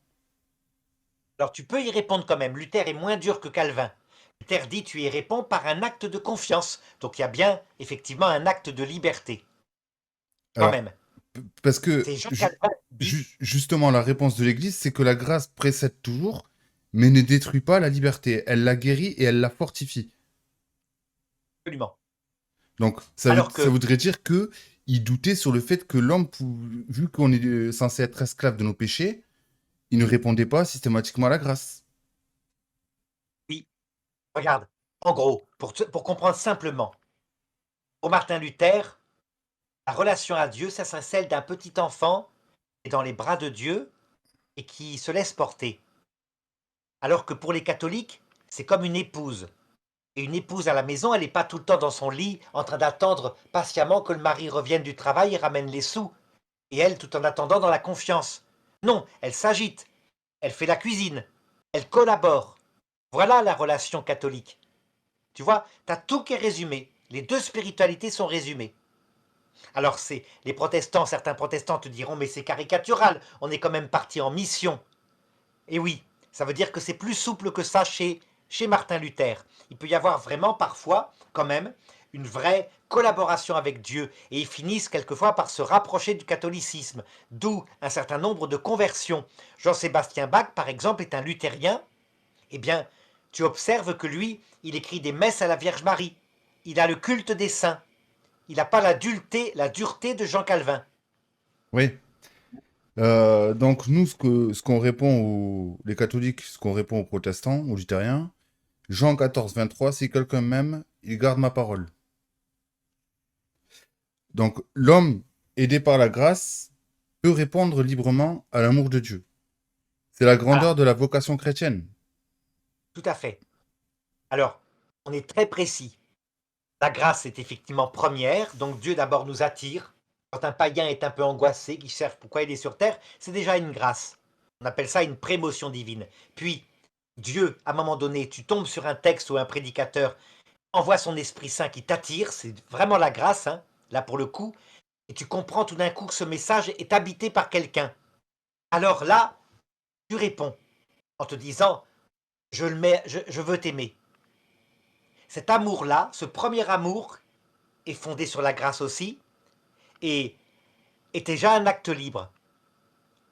alors tu peux y répondre quand même. Luther est moins dur que Calvin. Luther dit tu y réponds par un acte de confiance. Donc il y a bien effectivement un acte de liberté. Quand Alors, même. parce que C'est Jean Calvin qui dit justement, la réponse de l'Église, c'est que la grâce précède toujours, mais ne détruit pas la liberté. Elle la guérit et elle la fortifie. absolument. Donc, Alors ça que, voudrait dire que il doutait sur le fait que l'homme, vu qu'on est censé être esclave de nos péchés, il ne répondait pas systématiquement à la grâce. oui, regarde, en gros, pour comprendre simplement, pour Martin Luther, la relation à Dieu, ça serait celle d'un petit enfant qui est dans les bras de Dieu et qui se laisse porter. Alors que pour les catholiques, c'est comme une épouse. Et une épouse à la maison, elle n'est pas tout le temps dans son lit en train d'attendre patiemment que le mari revienne du travail et ramène les sous. Et elle, tout en attendant, dans la confiance. Non, elle s'agite, elle fait la cuisine, elle collabore. Voilà la relation catholique. Tu vois, tu as tout qui est résumé. Les deux spiritualités sont résumées. Alors c'est les protestants, certains protestants te diront mais c'est caricatural, on est quand même parti en mission. Et oui, ça veut dire que c'est plus souple que ça chez Martin Luther. Il peut y avoir vraiment parfois, quand même, une vraie collaboration avec Dieu. Et ils finissent quelquefois par se rapprocher du catholicisme. D'où un certain nombre de conversions. Jean-Sébastien Bach, par exemple, est un luthérien. Eh bien, tu observes que lui, il écrit des messes à la Vierge Marie. Il a le culte des saints. Il n'a pas la dureté de Jean Calvin. Oui. Donc, nous, ce qu'on répond les catholiques, ce qu'on répond aux protestants, aux luthériens, Jean 14, 23, si quelqu'un m'aime, il garde ma parole. Donc, l'homme, aidé par la grâce, peut répondre librement à l'amour de Dieu. C'est la Voilà, grandeur de la vocation chrétienne. tout à fait. Alors, on est très précis. La grâce est effectivement première, donc Dieu d'abord nous attire. Quand un païen est un peu angoissé, qui cherche pourquoi il est sur terre, c'est déjà une grâce. On appelle ça une prémotion divine. Puis, Dieu, à un moment donné, tu tombes sur un texte ou un prédicateur, envoie son Esprit Saint qui t'attire, c'est vraiment la grâce, hein, là pour le coup, et tu comprends tout d'un coup que ce message est habité par quelqu'un. Alors là, tu réponds en te disant, je veux t'aimer. Cet amour-là, ce premier amour, est fondé sur la grâce aussi, et est déjà un acte libre.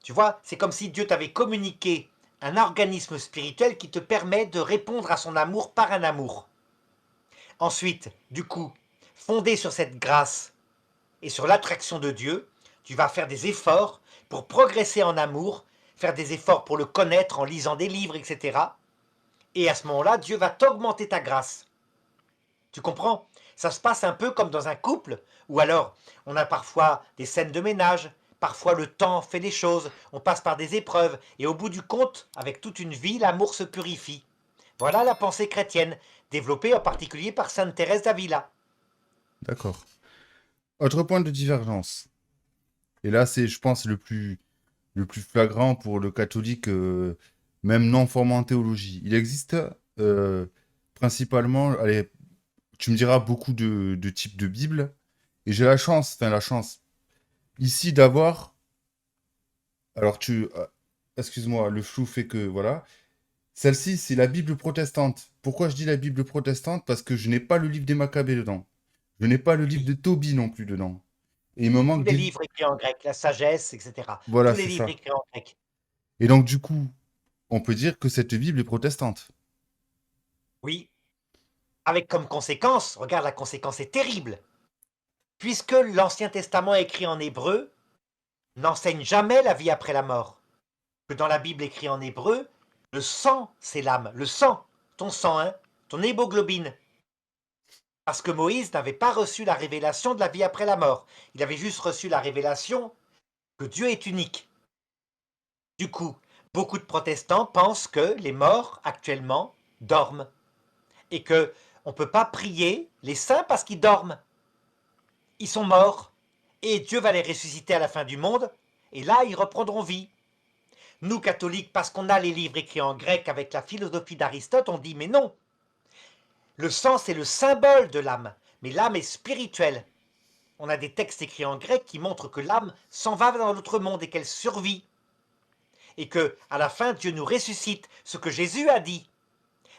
Tu vois, c'est comme si Dieu t'avait communiqué un organisme spirituel qui te permet de répondre à son amour par un amour. Ensuite, du coup, fondé sur cette grâce et sur l'attraction de Dieu, tu vas faire des efforts pour progresser en amour, faire des efforts pour le connaître en lisant des livres, etc. Et à ce moment-là, Dieu va t'augmenter ta grâce. Tu comprends? Ça se passe un peu comme dans un couple, ou alors on a parfois des scènes de ménage, parfois le temps fait des choses, on passe par des épreuves, et au bout du compte, avec toute une vie, l'amour se purifie. Voilà la pensée chrétienne, développée en particulier par Sainte Thérèse d'Avila. D'accord. Autre point de divergence. Et là, c'est, je pense, le plus flagrant pour le catholique, même non formé en théologie. Il existe euh, principalement, allez, tu me diras, beaucoup de types de Bible. Et j'ai la chance, ici d'avoir. Alors, excuse-moi, le flou fait que, voilà. Celle-ci, c'est la Bible protestante. Pourquoi je dis la Bible protestante? Parce que je n'ai pas le livre des Maccabées dedans. Je n'ai pas le livre de Si, Tobie non plus dedans. Et il me tous manque les des livres. livres écrits en grec, la sagesse, etc. Voilà, Tous les c'est livres ça. écrits en grec. Et donc, du coup, on peut dire que cette Bible est protestante. Oui, avec comme conséquence, regarde, la conséquence est terrible, puisque l'Ancien Testament écrit en hébreu n'enseigne jamais la vie après la mort. Que dans la Bible écrit en hébreu, le sang, c'est l'âme, le sang, ton sang, hein, ton hémoglobine. Parce que Moïse n'avait pas reçu la révélation de la vie après la mort. Il avait juste reçu la révélation que Dieu est unique. Du coup, beaucoup de protestants pensent que les morts actuellement dorment et que on ne peut pas prier les saints parce qu'ils dorment. Ils sont morts et Dieu va les ressusciter à la fin du monde et là ils reprendront vie. Nous catholiques, parce qu'on a les livres écrits en grec avec la philosophie d'Aristote, on dit mais non, le sang c'est le symbole de l'âme, mais l'âme est spirituelle. On a des textes écrits en grec qui montrent que l'âme s'en va dans l'autre monde et qu'elle survit. Et que, à la fin, Dieu nous ressuscite, ce que Jésus a dit.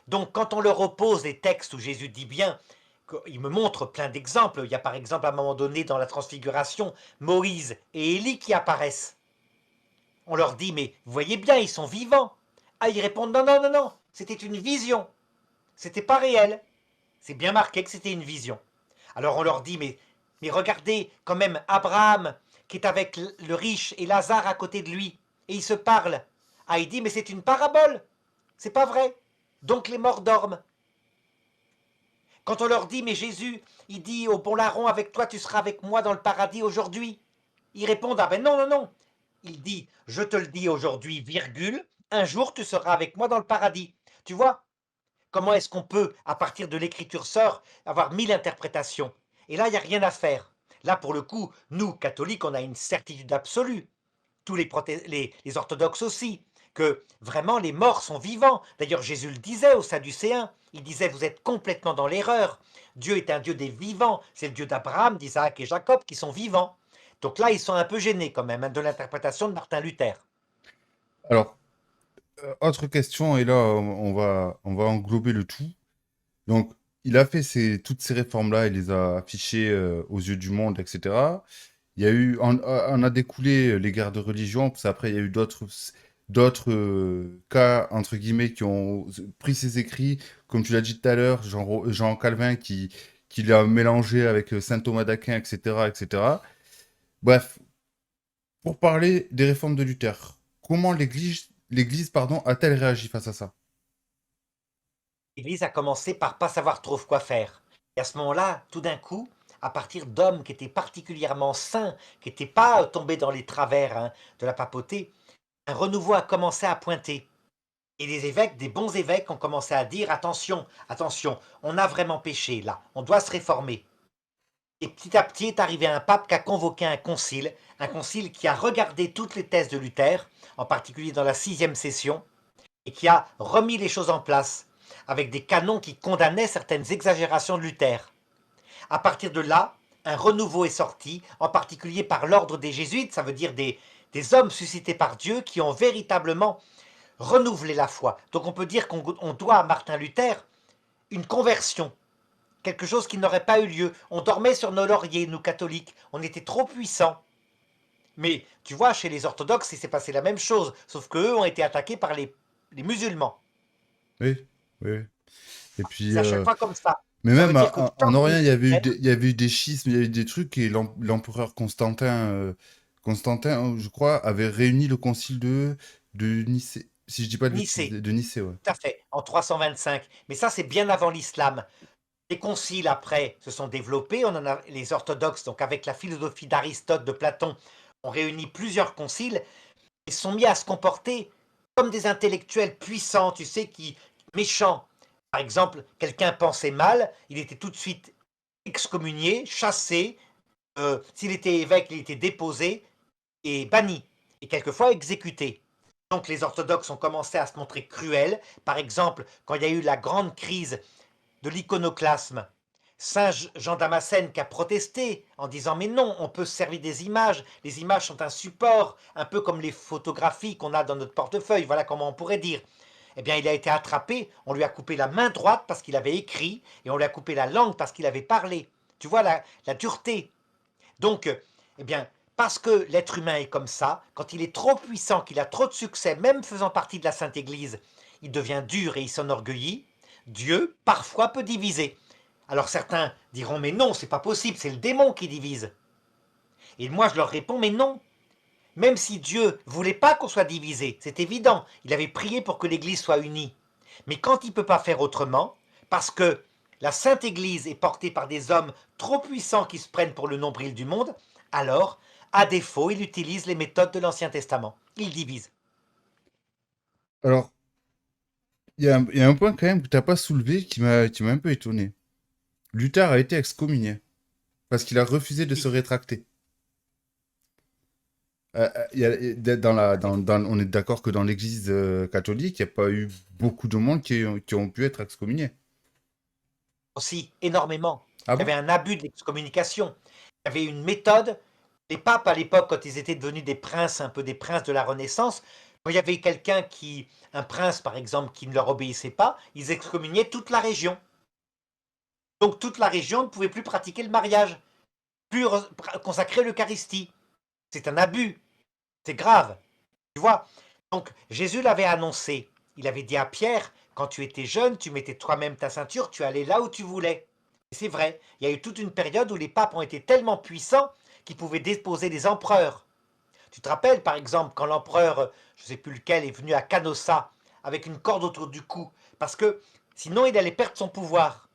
Donc, quand on leur oppose les textes où Jésus dit bien, il me montre plein d'exemples. Il y a par exemple, à un moment donné, dans la Transfiguration, Moïse et Élie qui apparaissent. On leur dit, mais vous voyez bien, ils sont vivants. Ah, ils répondent, non, non, non, non, c'était une vision. C'était pas réel. C'est bien marqué que c'était une vision. Alors on leur dit, mais regardez quand même Abraham qui est avec le riche et Lazare à côté de lui, et ils se parlent. Ah, il dit, mais c'est une parabole, c'est pas vrai. Donc les morts dorment. Quand on leur dit, mais Jésus, il dit au bon larron, avec toi tu seras avec moi dans le paradis aujourd'hui, ils répondent, ah ben non, non, non. Il dit, je te le dis aujourd'hui, virgule, un jour tu seras avec moi dans le paradis. Tu vois, comment est-ce qu'on peut, à partir de l'écriture sœur, avoir 1000 interprétations? Et là, il n'y a rien à faire. Là, pour le coup, nous, catholiques, on a une certitude absolue. Tous les orthodoxes aussi, que vraiment les morts sont vivants. D'ailleurs, Jésus le disait aux Sadducéens. Il disait, vous êtes complètement dans l'erreur. Dieu est un Dieu des vivants. C'est le Dieu d'Abraham, d'Isaac et Jacob qui sont vivants. Donc là, ils sont un peu gênés quand même, hein, de l'interprétation de Martin Luther. Alors, autre question, et là, on va englober le tout. Donc, il a fait toutes ces réformes-là, il les a affichées aux yeux du monde, etc. Il y a eu, on a découlé les guerres de religion, parce qu'après, il y a eu d'autres cas, entre guillemets, qui ont pris ses écrits, comme tu l'as dit tout à l'heure, Jean Calvin qui l'a mélangé avec saint Thomas d'Aquin, etc., etc. Bref, pour parler des réformes de Luther, comment l'Église, a-t-elle réagi face à ça? L'Église a commencé par pas savoir trop quoi faire. Et à ce moment-là, tout d'un coup, à partir d'hommes qui étaient particulièrement saints, qui n'étaient pas tombés dans les travers, hein, de la papauté, un renouveau a commencé à pointer. Et les évêques, des bons évêques, ont commencé à dire attention, attention, on a vraiment péché là, on doit se réformer. Et petit à petit est arrivé un pape qui a convoqué un concile qui a regardé toutes les thèses de Luther, en particulier dans la 6e session, et qui a remis les choses en place, avec des canons qui condamnaient certaines exagérations de Luther. À partir de là, un renouveau est sorti, en particulier par l'ordre des jésuites, ça veut dire des hommes suscités par Dieu qui ont véritablement renouvelé la foi. Donc on peut dire qu'on doit à Martin Luther une conversion, quelque chose qui n'aurait pas eu lieu. On dormait sur nos lauriers, nous catholiques, on était trop puissants. Mais tu vois, chez les orthodoxes, il s'est passé la même chose, sauf qu'eux ont été attaqués par les musulmans. Oui, oui. Et puis, C'est à chaque fois comme ça. mais Ça veut même dire que en tant que Orient, il y avait eu Luther, des schismes, il y avait eu des trucs, et l'empereur Constantin, je crois, avait réuni le concile de Nicée, si je dis pas de bêtises, Nicée, de Nicée, ouais. tout à fait, en 325. Mais ça, c'est bien avant l'islam. Les conciles, après, se sont développés. Les orthodoxes, donc avec la philosophie d'Aristote, de Platon, ont réuni plusieurs conciles et se sont mis à se comporter comme des intellectuels puissants, tu sais, méchants, Par exemple, quelqu'un pensait mal, il était tout de suite excommunié, chassé. S'il était évêque, il était déposé et banni, et quelquefois exécuté. Donc les orthodoxes ont commencé à se montrer cruels. Par exemple, quand il y a eu la grande crise de l'iconoclasme, Saint Jean Damascène qui a protesté en disant mais non, on peut se servir des images, les images sont un support, un peu comme les photographies qu'on a dans notre portefeuille, voilà comment on pourrait dire. Eh bien, il a été attrapé, on lui a coupé la main droite parce qu'il avait écrit, et on lui a coupé la langue parce qu'il avait parlé. Tu vois la dureté. Donc, eh bien, parce que l'être humain est comme ça, quand il est trop puissant, qu'il a trop de succès, même faisant partie de la Sainte Église, il devient dur et il s'enorgueillit. Dieu, parfois, peut diviser. Alors certains diront, mais non, c'est pas possible, c'est le démon qui divise. Et moi, je leur réponds, mais non. Même si Dieu voulait pas qu'on soit divisé, c'est évident, il avait prié pour que l'Église soit unie. Mais quand il ne peut pas faire autrement, parce que la Sainte Église est portée par des hommes trop puissants qui se prennent pour le nombril du monde, alors, à défaut, il utilise les méthodes de l'Ancien Testament. Il divise. Alors, il y a un point quand même que t'as pas soulevé qui m'a un peu étonné. Luther a été excommunié parce qu'il a refusé de se Oui, rétracter. On est d'accord que dans l'Église catholique, il n'y a pas eu beaucoup de monde qui ont pu être excommuniés. aussi, énormément. Ah Il y bon? avait un abus de l'excommunication. Il y avait une méthode. Les papes, à l'époque, quand ils étaient devenus des princes, un peu des princes de la Renaissance, quand il y avait quelqu'un qui, un prince par exemple, qui ne leur obéissait pas, ils excommuniaient toute la région. Donc toute la région ne pouvait plus pratiquer le mariage, plus consacrer l'Eucharistie. C'est un abus, c'est grave, tu vois. Donc Jésus l'avait annoncé. Il avait dit à Pierre, quand tu étais jeune, tu mettais toi-même ta ceinture, tu allais là où tu voulais. Et c'est vrai, il y a eu toute une période où les papes ont été tellement puissants qu'ils pouvaient déposer des empereurs. Tu te rappelles par exemple quand l'empereur, je ne sais plus lequel, est venu à Canossa avec une corde autour du cou, parce que sinon il allait perdre son pouvoir.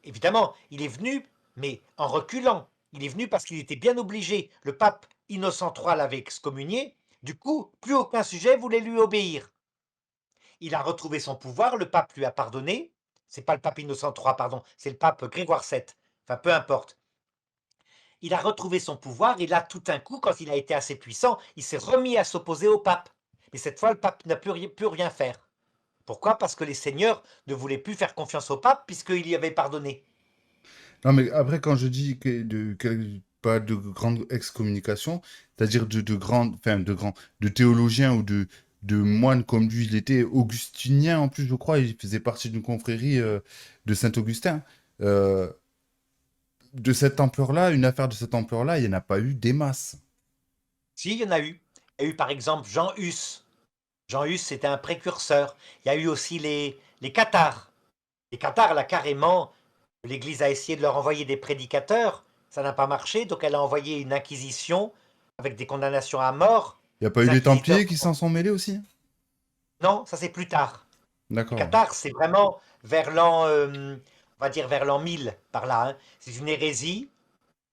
Évidemment, il est venu, mais en reculant. Il est venu parce qu'il était bien obligé. Le pape Innocent III l'avait excommunié. Du coup, plus aucun sujet voulait lui obéir. Il a retrouvé son pouvoir, le pape lui a pardonné. C'est pas le pape Innocent III, pardon, c'est le pape Grégoire VII. Enfin, peu importe. Il a retrouvé son pouvoir et là, tout d'un coup, quand il a été assez puissant, il s'est remis à s'opposer au pape. Mais cette fois, le pape n'a pu rien faire. Pourquoi? Parce que les seigneurs ne voulaient plus faire confiance au pape puisqu'il y avait pardonné. Non, mais après, quand je dis pas de grande excommunication, c'est-à-dire de théologiens ou de moines comme lui, il était augustinien en plus, je crois, il faisait partie d'une confrérie de Saint-Augustin. Euh, de cette ampleur-là, une affaire de cette ampleur-là, il n'y en a pas eu des masses. Si, il y en a eu. Il y a eu par exemple Jean Hus. Jean Hus, c'était un précurseur. Il y a eu aussi les cathares. Les cathares, là, carrément, l'Église a essayé de leur envoyer des prédicateurs. Ça n'a pas marché, donc elle a envoyé une inquisition avec des condamnations à mort. Il n'y a pas eu Les les inquisiteurs. Templiers qui s'en sont mêlés aussi? Non, ça c'est plus tard. Les D'accord. cathares, c'est vraiment vers l'an, on va dire vers l'an 1000, par là, hein. C'est une hérésie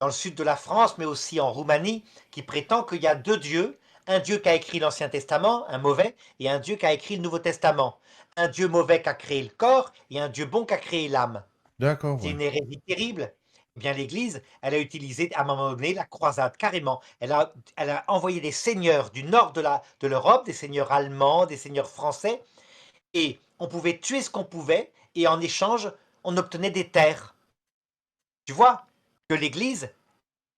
dans le sud de la France, mais aussi en Roumanie, qui prétend qu'il y a deux dieux, un Dieu qui a écrit l'Ancien Testament, un mauvais, et un Dieu qui a écrit le Nouveau Testament. Un Dieu mauvais qui a créé le corps, et un Dieu bon qui a créé l'âme. D'accord, C'est ouais. une hérésie terrible. Eh bien, l'Église, elle a utilisé à un moment donné la croisade, carrément. Elle a envoyé des seigneurs du nord de l'Europe, des seigneurs allemands, des seigneurs français, et on pouvait tuer ce qu'on pouvait, et en échange, on obtenait des terres. Tu vois que l'Église,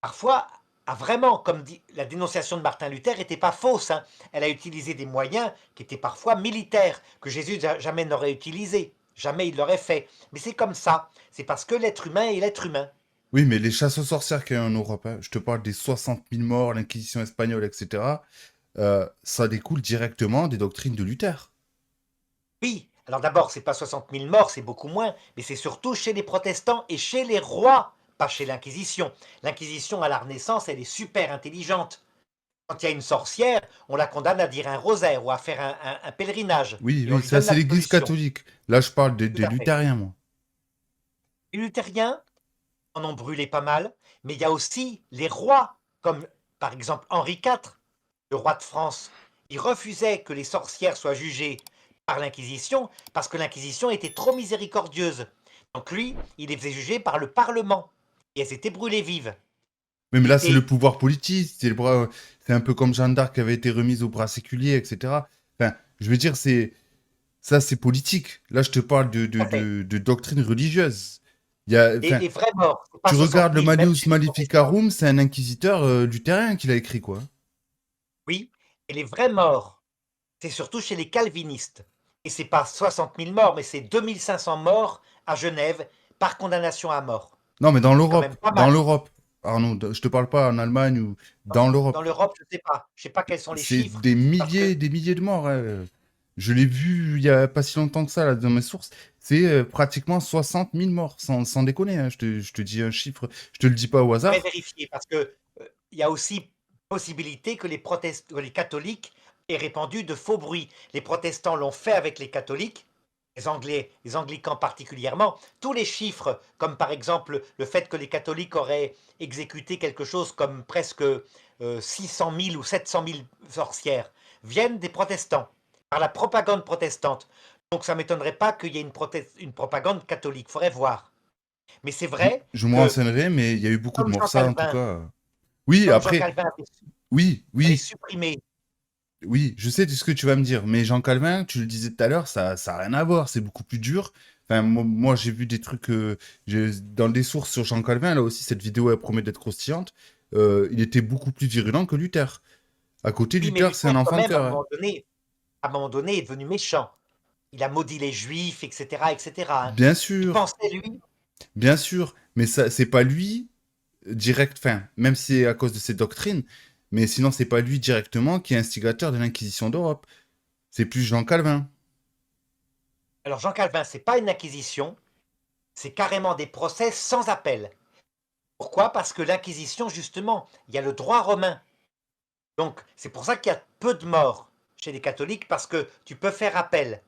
parfois, a vraiment, comme dit la dénonciation de Martin Luther, n'était pas fausse, hein. Elle a utilisé des moyens qui étaient parfois militaires, que Jésus jamais n'aurait utilisé. Jamais il l'aurait fait. Mais c'est comme ça. C'est parce que l'être humain est l'être humain. Oui, mais les chasses aux sorcières qu'il y a en Europe, hein, je te parle des 60 000 morts, l'Inquisition espagnole, etc. Ça découle directement des doctrines de Luther. Oui, alors d'abord, c'est pas 60 000 morts, c'est beaucoup moins, mais c'est surtout chez les protestants et chez les rois, pas chez l'Inquisition. L'Inquisition à la Renaissance, elle est super intelligente. Quand il y a une sorcière, on la condamne à dire un rosaire ou à faire un pèlerinage, Oui, et on oui, lui ça donne c'est l'Église l'absolution. catholique. Là, je parle Tout des à fait. luthériens, moi. Les luthériens en ont brûlé pas mal, mais il y a aussi les rois, comme par exemple Henri IV, le roi de France. Il refusait que les sorcières soient jugées par l'Inquisition, parce que l'Inquisition était trop miséricordieuse. Donc lui, il les faisait juger par le Parlement. Et elles étaient brûlées vives. Mais là, c'est le Et pouvoir politique, c'est un peu comme Jeanne d'Arc qui avait été remise au bras séculier, etc. Enfin, je veux dire, ça, c'est politique. Là, je te parle tout à fait. de doctrine religieuse. Et Enfin, les vrais morts, c'est pas tu 60 regardes le 000, même Malleus chez les protestants. Maleficarum, c'est un inquisiteur luthérien qui l'a écrit, quoi. Oui, et les vrais morts, c'est surtout chez les calvinistes. Et c'est pas 60 000 morts, mais c'est 2500 morts à Genève par condamnation à mort. Non, mais dans C'est quand l'Europe. même pas Dans mal. l'Europe. Arnaud, je te parle pas en Allemagne ou dans Dans l'Europe. l'Europe, je sais pas. Je sais pas quels sont les C'est chiffres, parce que des milliers de morts, hein. Je l'ai vu il y a pas si longtemps que ça, là, dans mes sources. C'est pratiquement 60 000 morts, sans déconner, hein. Je te dis un chiffre, je te le dis pas au je pourrais hasard. vérifier, parce que il y a aussi possibilité que que les catholiques aient répandu de faux bruits. Les protestants l'ont fait avec les catholiques, les Anglais, les anglicans particulièrement. Tous les chiffres, comme par exemple le fait que les catholiques auraient exécuté quelque chose comme presque 600 000 ou 700 000 sorcières, viennent des protestants, par la propagande protestante. Donc ça ne m'étonnerait pas qu'il y ait une propagande catholique, il faudrait voir. Mais c'est vrai Je me que, renseignerai, mais il y a eu beaucoup de comme morts. Jean Ça, en tout Calvin, cas. Oui, comme Jean après, Calvin oui, avait oui, supprimé. oui, je sais de ce que tu vas me dire. Mais Jean Calvin, tu le disais tout à l'heure, ça a rien à voir. C'est beaucoup plus dur. Enfin, moi, j'ai vu des trucs dans des sources sur Jean Calvin. Là aussi, cette vidéo, elle promet d'être croustillante. Il était beaucoup plus virulent que Luther. À côté, Oui, mais Luther, c'est un Luther, quand enfant de même, cœur, hein. à un moment donné, est devenu méchant. Il a maudit les Juifs, etc., etc., hein. Bien Il sûr, pensait, lui, bien sûr. Mais ça, c'est pas lui direct. Enfin, même si c'est à cause de ses doctrines, mais sinon, c'est pas lui directement qui est instigateur de l'Inquisition d'Europe. C'est plus Jean Calvin. alors Jean Calvin, c'est pas une acquisition, c'est carrément des procès sans appel. Pourquoi? Parce que l'Inquisition, justement, il y a le droit romain. Donc, c'est pour ça qu'il y a peu de morts chez les catholiques, parce que tu peux faire appel.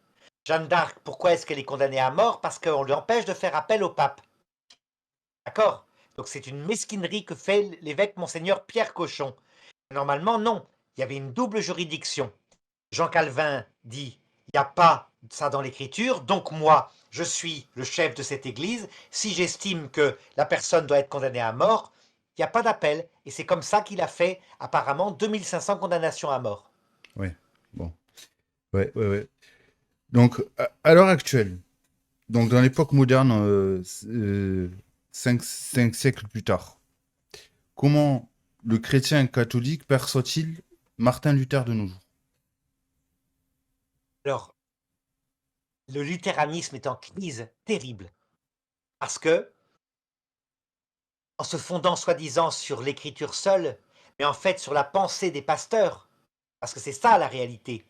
Jeanne d'Arc, pourquoi est-ce qu'elle est condamnée à mort? Parce qu'on lui empêche de faire appel au pape. D'accord? Donc c'est une mesquinerie que fait l'évêque Monseigneur Pierre Cochon. Normalement, non. Il y avait une double juridiction. Jean Calvin dit, il n'y a pas ça dans l'écriture, donc moi, je suis le chef de cette église. Si j'estime que la personne doit être condamnée à mort, il n'y a pas d'appel. Et c'est comme ça qu'il a fait apparemment 2500 condamnations à mort. Ouais. Bon. Ouais, ouais, ouais. Donc, à l'heure actuelle, donc dans l'époque moderne, 5 siècles plus tard, comment le chrétien catholique perçoit-il Martin Luther de nos jours? Alors, le luthéranisme est en crise terrible parce que, en se fondant soi-disant sur l'écriture seule, mais en fait sur la pensée des pasteurs, parce que c'est ça la réalité,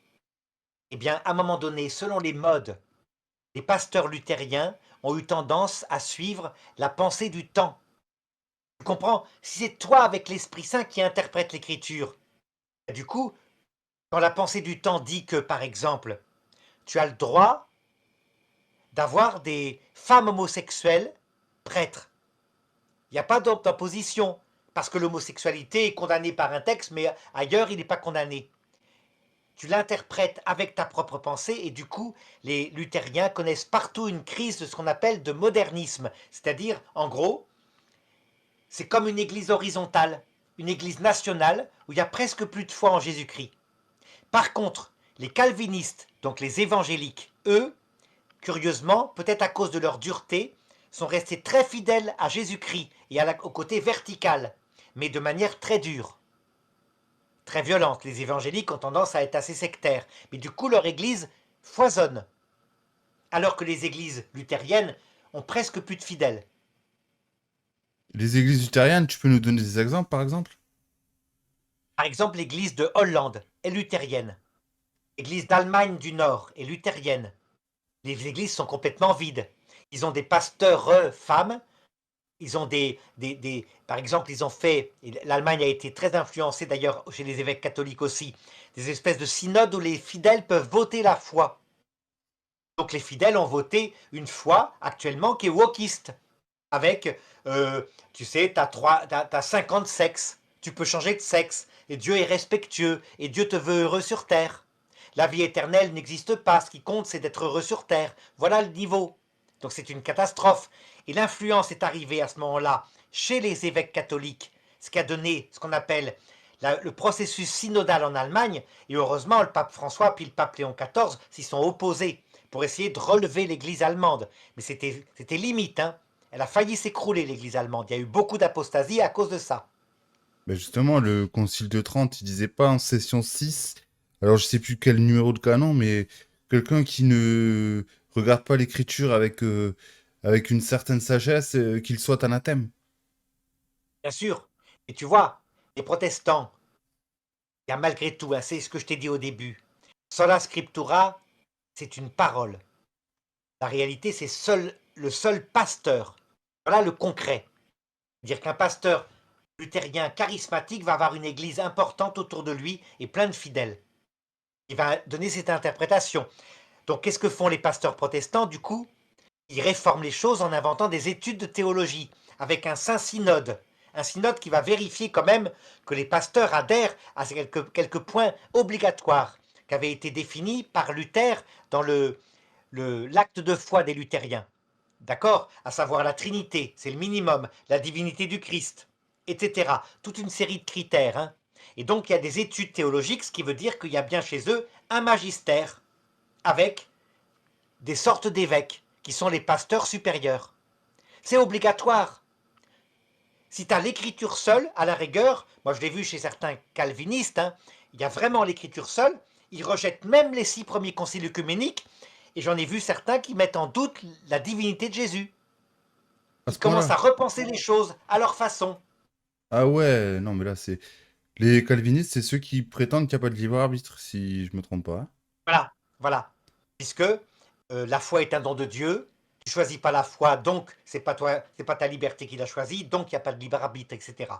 eh bien, à un moment donné, selon les modes, les pasteurs luthériens ont eu tendance à suivre la pensée du temps. Tu comprends? Si c'est toi avec l'Esprit Saint qui interprète l'écriture, du coup, quand la pensée du temps dit que, par exemple, tu as le droit d'avoir des femmes homosexuelles prêtres, il n'y a pas d'opposition, parce que l'homosexualité est condamnée par un texte, mais ailleurs, il n'est pas condamné. Tu l'interprètes avec ta propre pensée et du coup, les luthériens connaissent partout une crise de ce qu'on appelle de modernisme. C'est-à-dire, en gros, c'est comme une église horizontale, une église nationale où il y a presque plus de foi en Jésus-Christ. Par contre, les calvinistes, donc les évangéliques, eux, curieusement, peut-être à cause de leur dureté, sont restés très fidèles à Jésus-Christ et au côté vertical, mais de manière très dure, très violente. Les évangéliques ont tendance à être assez sectaires, mais du coup leur église foisonne, alors que les églises luthériennes ont presque plus de fidèles. Les églises luthériennes, tu peux nous donner des exemples, par exemple? Par exemple, l'église de Hollande est luthérienne. L'église d'Allemagne du Nord est luthérienne. Les églises sont complètement vides. Ils ont des pasteurs femmes. Ils ont par exemple, ils ont fait, l'Allemagne a été très influencée d'ailleurs chez les évêques catholiques aussi, des espèces de synodes où les fidèles peuvent voter la foi. Donc les fidèles ont voté une foi actuellement qui est wokiste, avec, tu sais, t'as 50 sexes, tu peux changer de sexe, et Dieu est respectueux, et Dieu te veut heureux sur terre. la vie éternelle n'existe pas, ce qui compte c'est d'être heureux sur terre. Voilà le niveau. Donc c'est une catastrophe. Et l'influence est arrivée à ce moment-là chez les évêques catholiques, ce qui a donné ce qu'on appelle le processus synodal en Allemagne. Et heureusement, le pape François puis le pape Léon XIV s'y sont opposés pour essayer de relever l'église allemande. Mais c'était limite, hein. Elle a failli s'écrouler, l'église allemande. Il y a eu beaucoup d'apostasie à cause de ça. Ben justement, le Concile de Trente, il disait pas en session 6. Alors je sais plus quel numéro de canon, mais quelqu'un qui ne regarde pas l'écriture avec une certaine sagesse, qu'il soit anathème. Bien sûr. Et tu vois, les protestants, il y a malgré tout, hein, c'est ce que je t'ai dit au début. Sola scriptura, c'est une parole. La réalité, c'est le seul pasteur. Voilà le concret. Dire qu'un pasteur luthérien charismatique va avoir une église importante autour de lui et plein de fidèles. Il va donner cette interprétation. Donc qu'est-ce que font les pasteurs protestants du coup? Ils réforment les choses en inventant des études de théologie, avec un saint synode. Un synode qui va vérifier quand même que les pasteurs adhèrent à quelques points obligatoires qui avaient été définis par Luther dans l'acte de foi des luthériens. D'accord? À savoir la Trinité, c'est le minimum, la divinité du Christ, etc. Toute une série de critères, hein. Et donc il y a des études théologiques, ce qui veut dire qu'il y a bien chez eux un magistère avec des sortes d'évêques qui sont les pasteurs supérieurs. C'est obligatoire. Si tu as l'écriture seule, à la rigueur, moi je l'ai vu chez certains calvinistes, hein, il y a vraiment l'écriture seule, ils rejettent même les 6 premiers conciles œcuméniques, et j'en ai vu certains qui mettent en doute la divinité de Jésus. À ce Ils commencent point-là. à repenser les choses à leur façon. Ah ouais, non mais là c'est... Les calvinistes, c'est ceux qui prétendent qu'il n'y a pas de libre arbitre, si je me trompe pas, hein. Voilà, voilà. Puisque la foi est un don de Dieu, tu choisis pas la foi, donc c'est pas toi, c'est pas ta liberté qui l'a choisi, donc il n'y a pas de libre arbitre, etc.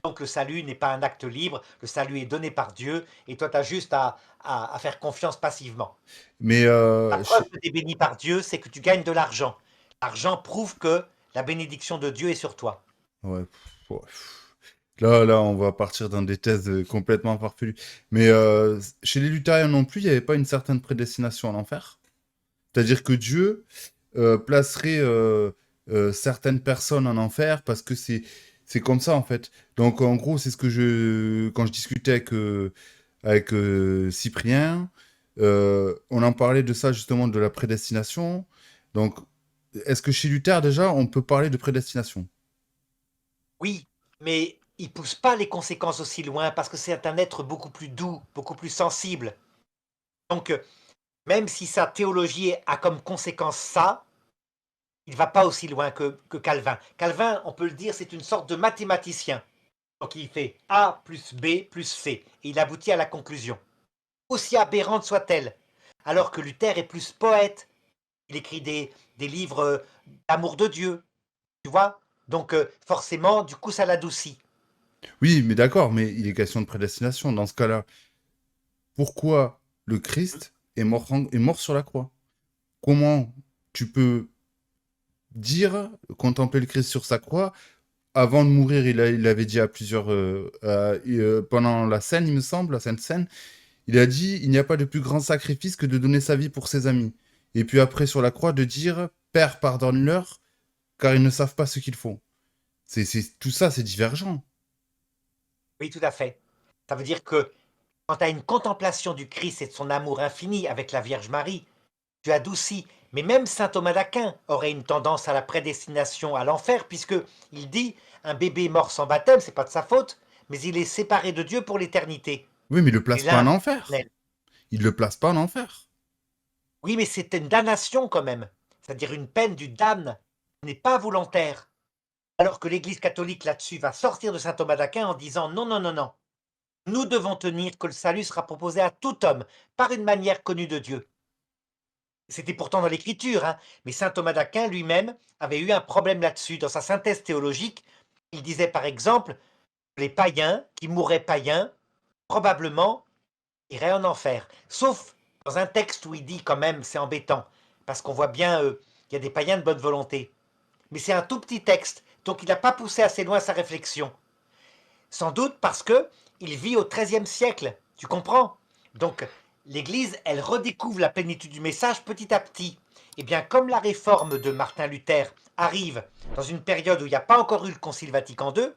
Donc le salut n'est pas un acte libre, le salut est donné par Dieu, et toi tu as juste à faire confiance passivement. Mais La preuve que tu es béni par Dieu, c'est que tu gagnes de l'argent. L'argent prouve que la bénédiction de Dieu est sur toi. ouais, ouais. Là, on va partir dans des thèses complètement farfelues. Mais chez les luthériens non plus, il n'y avait pas une certaine prédestination à l'enfer. C'est-à-dire que Dieu placerait certaines personnes en enfer parce que c'est comme ça en fait. Donc en gros, c'est ce que quand je discutais avec Cyprien, on en parlait de ça justement de la prédestination. Donc est-ce que chez Luther déjà, on peut parler de prédestination? Oui, mais il pousse pas les conséquences aussi loin parce que c'est un être beaucoup plus doux, beaucoup plus sensible. Donc, même si sa théologie a comme conséquence ça, il ne va pas aussi loin que Calvin. Calvin, on peut le dire, c'est une sorte de mathématicien. Donc il fait A plus B plus C. Et il aboutit à la conclusion. Aussi aberrante soit-elle. Alors que Luther est plus poète. Il écrit des livres d'amour de Dieu. Tu vois? Donc forcément, du coup, ça l'adoucit. Oui, mais d'accord, mais il est question de prédestination. Dans ce cas-là, pourquoi le Christ est mort sur la croix? Comment tu peux dire, contempler le Christ sur sa croix? Avant de mourir, il avait dit à plusieurs... pendant la scène, il me semble, la Sainte Seine, il a dit, il n'y a pas de plus grand sacrifice que de donner sa vie pour ses amis. Et puis après, sur la croix, de dire, Père, pardonne-leur, car ils ne savent pas ce qu'ils font. Tout ça, c'est divergent. Oui, tout à fait. Ça veut dire que quand tu as une contemplation du Christ et de son amour infini avec la Vierge Marie, tu adoucis. Mais même saint Thomas d'Aquin aurait une tendance à la prédestination à l'enfer, puisque il dit un bébé mort sans baptême, c'est pas de sa faute, mais il est séparé de Dieu pour l'éternité. Oui, mais il le Et place pas en l'un, enfer. Il le place pas en enfer. oui, mais c'est une damnation quand même, c'est-à-dire une peine du damne, qui n'est pas volontaire. Alors que l'Église catholique là-dessus va sortir de saint Thomas d'Aquin en disant non, non, non, non. Nous devons tenir que le salut sera proposé à tout homme par une manière connue de Dieu. C'était pourtant dans l'Écriture, hein, mais saint Thomas d'Aquin lui-même avait eu un problème là-dessus. Dans sa synthèse théologique, il disait par exemple que les païens qui mourraient païens, probablement, iraient en enfer. Sauf dans un texte où il dit quand même, c'est embêtant, parce qu'on voit bien qu'il y a des païens de bonne volonté. Mais c'est un tout petit texte, donc il n'a pas poussé assez loin sa réflexion. Sans doute parce que il vit au XIIIe siècle, tu comprends? Donc l'Église, elle redécouvre la plénitude du message petit à petit. Et bien, comme la réforme de Martin Luther arrive dans une période où il n'y a pas encore eu le Concile Vatican II,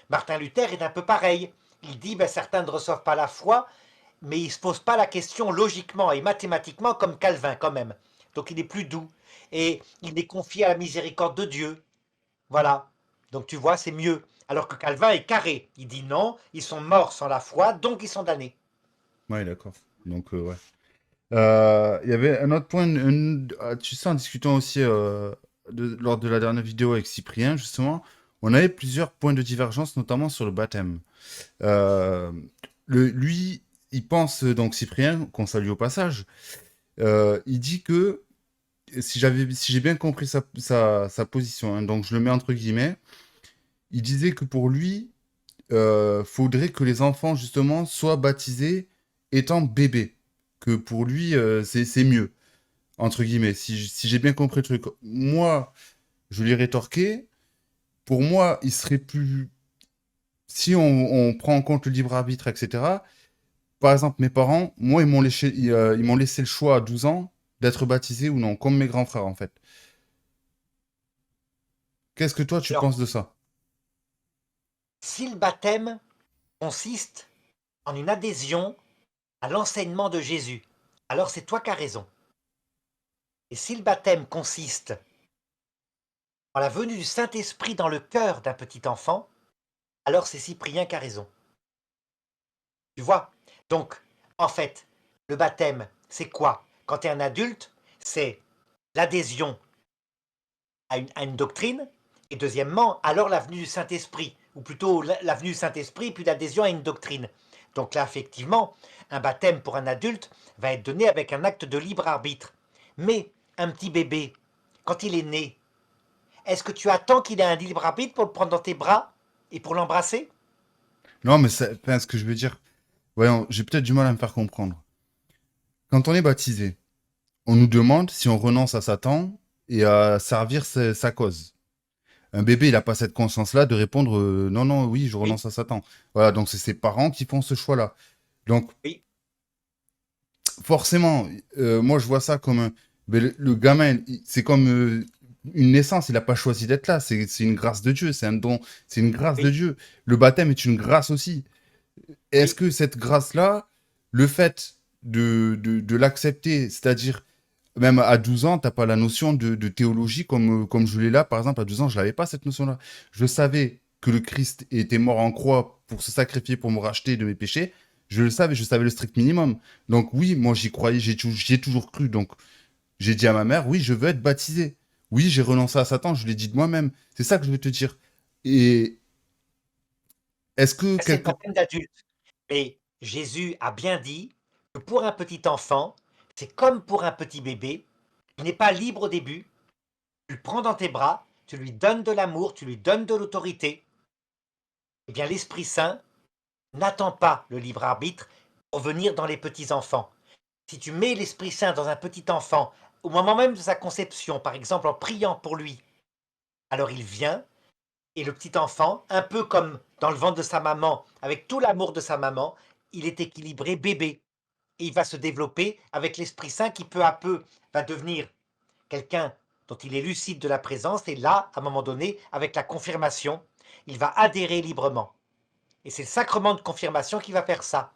Martin Luther est un peu pareil. Il dit, ben, certains ne reçoivent pas la foi, mais il ne se pose pas la question logiquement et mathématiquement comme Calvin quand même. Donc il est plus doux et il est confié à la miséricorde de Dieu. Voilà. Donc tu vois, c'est mieux. Alors que Calvin est carré. Il dit non, ils sont morts sans la foi, donc ils sont damnés. Ouais, d'accord. Donc, ouais. Il y avait un autre point, tu sais, en discutant aussi lors de la dernière vidéo avec Cyprien, justement, on avait plusieurs points de divergence, notamment sur le baptême. Euh, lui, il pense, donc Cyprien, qu'on salue au passage, il dit que, si j'ai bien compris sa position, hein, donc je le mets entre guillemets, il disait que pour lui, faudrait que les enfants, justement, soient baptisés étant bébés. Que pour lui, c'est mieux, entre guillemets, si j'ai bien compris le truc. Moi, je lui ai rétorqué, pour moi, il serait plus... Si on prend en compte le libre arbitre, etc., par exemple, mes parents, moi, ils m'ont laissé le choix à 12 ans d'être baptisé ou non, comme mes grands frères, en fait. Qu'est-ce que toi, tu Alors, penses de ça? si le baptême consiste en une adhésion à l'enseignement de Jésus, alors c'est toi qui as raison. Et si le baptême consiste en la venue du Saint-Esprit dans le cœur d'un petit enfant, alors c'est Cyprien qui a raison. Tu vois? Donc, en fait, le baptême, c'est quoi? Quand tu es un adulte, c'est l'adhésion à une doctrine, et deuxièmement, alors la venue du Saint-Esprit, ou plutôt la venue du Saint-Esprit, puis l'adhésion à une doctrine. Donc là, effectivement, un baptême pour un adulte va être donné avec un acte de libre arbitre. Mais un petit bébé, quand il est né, est-ce que tu attends qu'il ait un libre arbitre pour le prendre dans tes bras et pour l'embrasser? Non, mais enfin, ce que je veux dire, voyons, j'ai peut-être du mal à me faire comprendre. Quand on est baptisé, on nous demande si on renonce à Satan et à servir sa cause. Un bébé, il n'a pas cette conscience-là de répondre non, non, oui, je Oui, renonce à Satan. Voilà, donc c'est ses parents qui font ce choix-là. Donc, oui, forcément, moi, je vois ça comme mais le gamin, c'est comme une naissance, il n'a pas choisi d'être là. C'est une grâce de Dieu, c'est un don, c'est une grâce de oui, Dieu. Le baptême est une grâce aussi. Est-ce oui. que cette grâce-là, le fait de l'accepter, c'est-à-dire même à 12 ans, tu n'as pas la notion de théologie comme je l'ai là, par exemple, à 12 ans, je n'avais pas cette notion-là. Je savais que le Christ était mort en croix pour se sacrifier, pour me racheter de mes péchés. Je le savais, je savais le strict minimum. Donc oui, moi j'y croyais, j'y ai toujours cru. Donc j'ai dit à ma mère, oui, je veux être baptisé. Oui, j'ai renoncé à Satan, je l'ai dit de moi-même. C'est ça que je veux te dire. Et est-ce que C'est le quelque... baptême d'adulte. Mais Jésus a bien dit que pour un petit enfant, c'est comme pour un petit bébé, il n'est pas libre au début, tu le prends dans tes bras, tu lui donnes de l'amour, tu lui donnes de l'autorité. Eh bien, l'Esprit Saint n'attend pas le libre arbitre pour venir dans les petits enfants. Si tu mets l'Esprit Saint dans un petit enfant, au moment même de sa conception, par exemple en priant pour lui, alors il vient, et le petit enfant, un peu comme dans le ventre de sa maman, avec tout l'amour de sa maman, il est équilibré bébé. Et il va se développer avec l'Esprit Saint qui peu à peu va devenir quelqu'un dont il est lucide de la présence. Et là, à un moment donné, avec la confirmation, il va adhérer librement. Et c'est le sacrement de confirmation qui va faire ça.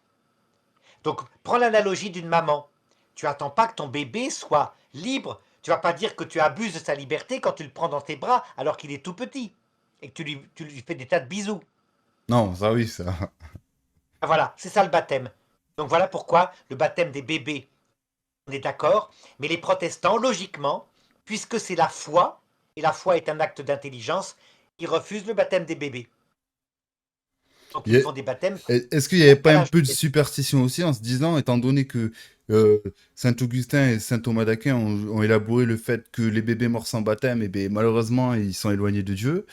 Donc, prends l'analogie d'une maman. Tu attends pas que ton bébé soit libre. Tu vas pas dire que tu abuses de sa liberté quand tu le prends dans tes bras alors qu'il est tout petit et que tu lui fais des tas de bisous. Non, ça oui, ça. Ah, voilà, c'est ça le baptême. Donc voilà pourquoi le baptême des bébés, on est d'accord, mais les protestants, logiquement, puisque c'est la foi, et la foi est un acte d'intelligence, ils refusent le baptême des bébés. Donc Il y ils a- font des baptêmes Est-ce qu'il n'y avait jusqu'à pas un l'âge peu de de... superstition aussi en se disant, étant donné que euh, Saint-Augustin et Saint Thomas d'Aquin ont élaboré le fait que les bébés morts sans baptême, eh bien, malheureusement, ils sont éloignés de Dieu,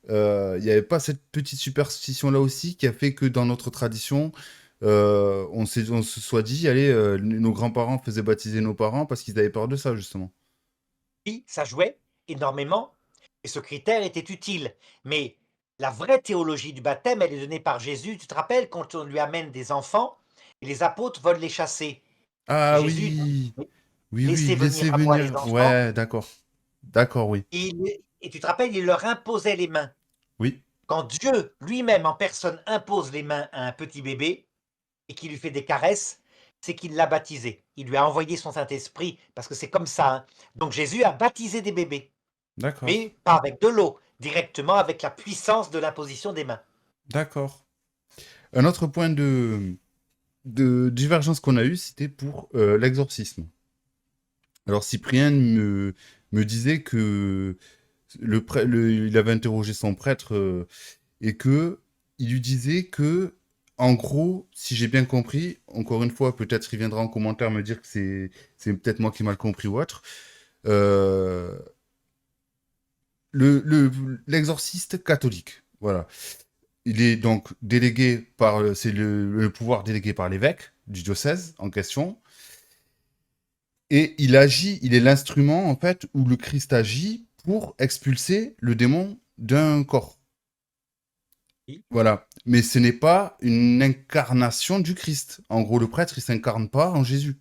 il n'y avait pas cette petite superstition-là aussi qui a fait que dans notre tradition, on se soit dit, allez, nos grands-parents faisaient baptiser nos parents parce qu'ils avaient peur de ça, justement. Oui, ça jouait énormément, et ce critère était utile. Mais la vraie théologie du baptême, elle est donnée par Jésus. Tu te rappelles quand on lui amène des enfants, et les apôtres veulent les chasser. Ah Jésus oui! dit, Oui, oui, laissez venir laissez à moi les venir. enfants. Ouais, d'accord. D'accord, oui. Et tu te rappelles, il leur imposait les mains. Oui, Quand Dieu lui-même en personne impose les mains à un petit bébé et qu'il lui fait des caresses, c'est qu'il l'a baptisé. Il lui a envoyé son Saint-Esprit parce que c'est comme ça, hein. Donc Jésus a baptisé des bébés, d'accord. mais pas avec de l'eau, directement avec la puissance de l'imposition des mains. D'accord. Un autre point de divergence qu'on a eu, c'était pour l'exorcisme. Alors Cyprien me disait que il avait interrogé son prêtre et que il lui disait que, en gros, si j'ai bien compris, encore une fois, peut-être il viendra en commentaire me dire que c'est peut-être moi qui ai mal compris ou autre. euh, l'exorciste catholique, voilà. Il est donc délégué c'est le pouvoir délégué par l'évêque du diocèse en question. Et il agit, il est l'instrument, en fait, où le Christ agit pour expulser le démon d'un corps. Oui. Voilà. Mais ce n'est pas une incarnation du Christ. En gros, le prêtre, il s'incarne pas en Jésus.